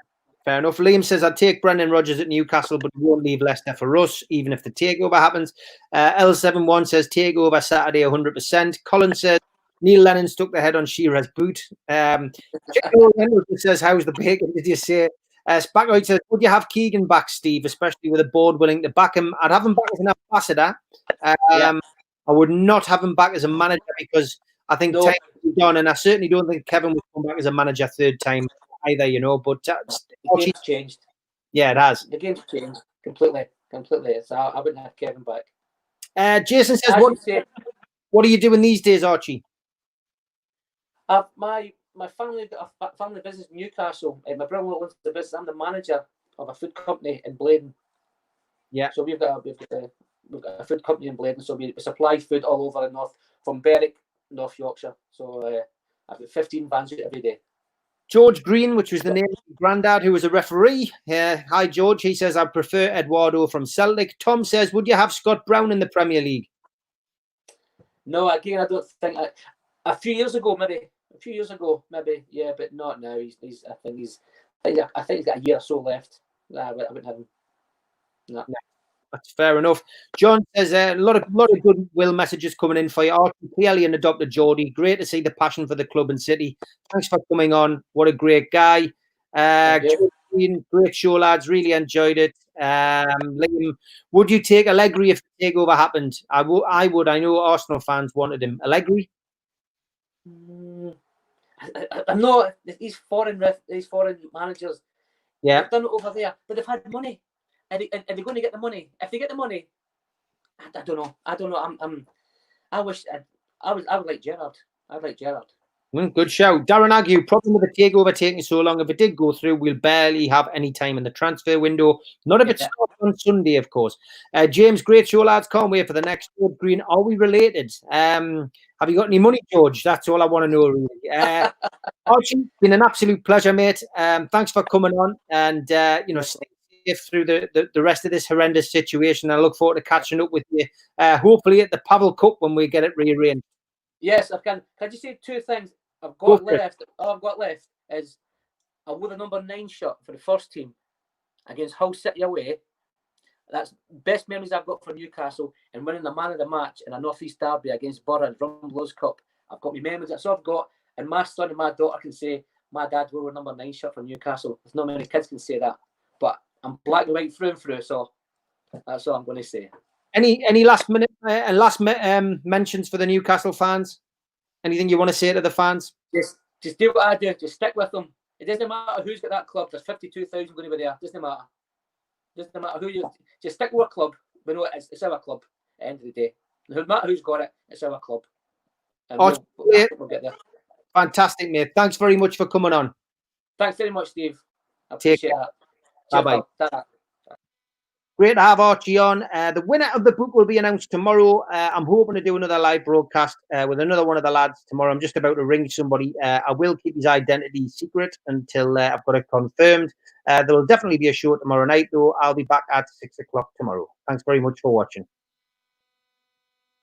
Fair enough. Liam says, I'd take Brendan Rodgers at Newcastle, but won't leave Leicester for us, even if the takeover happens. L71 says, takeover Saturday 100%. Colin says, Neil Lennon stuck the head on Shearer's boot. Says, how's the bacon, did you say? Spackoid says, would you have Keegan back, Steve, especially with a board willing to back him? I'd have him back as an ambassador. I would not have him back as a manager because I think time is done, and I certainly don't think Kevin would come back as a manager third time either, But the game's changed. Yeah, it has. The game's changed completely. So I wouldn't have Kevin back. Jason says, what are you doing these days, Archie? My family got a family business in Newcastle. My brother owns the business. I'm the manager of a food company in Bladen. Yeah. So we've got a food company in Bladen. So we supply food all over the north, from Berwick, North Yorkshire. So I've got 15 vans out every day. George Green, which was the name of his granddad, who was a referee. Hi, George. He says, I prefer Eduardo from Celtic. Tom says, would you have Scott Brown in the Premier League? No, again, I don't think. A few years ago, maybe, yeah, but not now. I think he's got a year or so left. I wouldn't have him. No. That's fair enough. John says a lot of goodwill messages coming in for you. Archie, clearly an adopted Geordie. Great to see the passion for the club and city. Thanks for coming on. What a great guy. Great show, lads. Really enjoyed it. Liam, would you take Allegri if the takeover happened? I would. I know Arsenal fans wanted him. Allegri? I'm not. These foreign managers, they've done it over there, but they've had money. Are they going to get the money? If they get the money, I don't know. I would like Gerrard. I'd like Gerrard. Good shout. Darren Ague, problem with the takeover taking so long. If it did go through, we'll barely have any time in the transfer window. Not if it starts on Sunday, of course. James, great show, lads. Can't wait for the next George Green. Are we related? Have you got any money, George? That's all I want to know, really. Archie, been an absolute pleasure, mate. Thanks for coming on, and stay safe through the rest of this horrendous situation. I look forward to catching up with you, hopefully at the Paddle Cup when we get it rearranged. Yes, I can. Can I just say two things? All I've got left is I wore the number 9 shirt for the first team against Hull City away. That's best memories I've got for Newcastle, and winning the man of the match in a North East derby against Borough and Rumblers Cup. I've got my memories. That's all I've got. And my son and my daughter can say, my dad wore a number 9 shirt for Newcastle. There's not many kids can say that. But I'm black and white through and through, so that's all I'm going to say. Any last minute mentions for the Newcastle fans? Anything you want to say to the fans? Just do what I do. Just stick with them. It doesn't matter who's got that club. There's 52,000 going to be there. It doesn't matter. It doesn't matter who you. Just stick with a club. We know it's our club at the end of the day. No matter who's got it, it's our club. And we'll get there. Fantastic, mate. Thanks very much for coming on. Thanks very much, Steve. I appreciate that. Bye-bye. Great to have Archie on. The winner of the book will be announced tomorrow. I'm hoping to do another live broadcast with another one of the lads tomorrow. I'm just about to ring somebody. I will keep his identity secret until I've got it confirmed. There will definitely be a show tomorrow night, though. I'll be back at 6 o'clock tomorrow. Thanks very much for watching.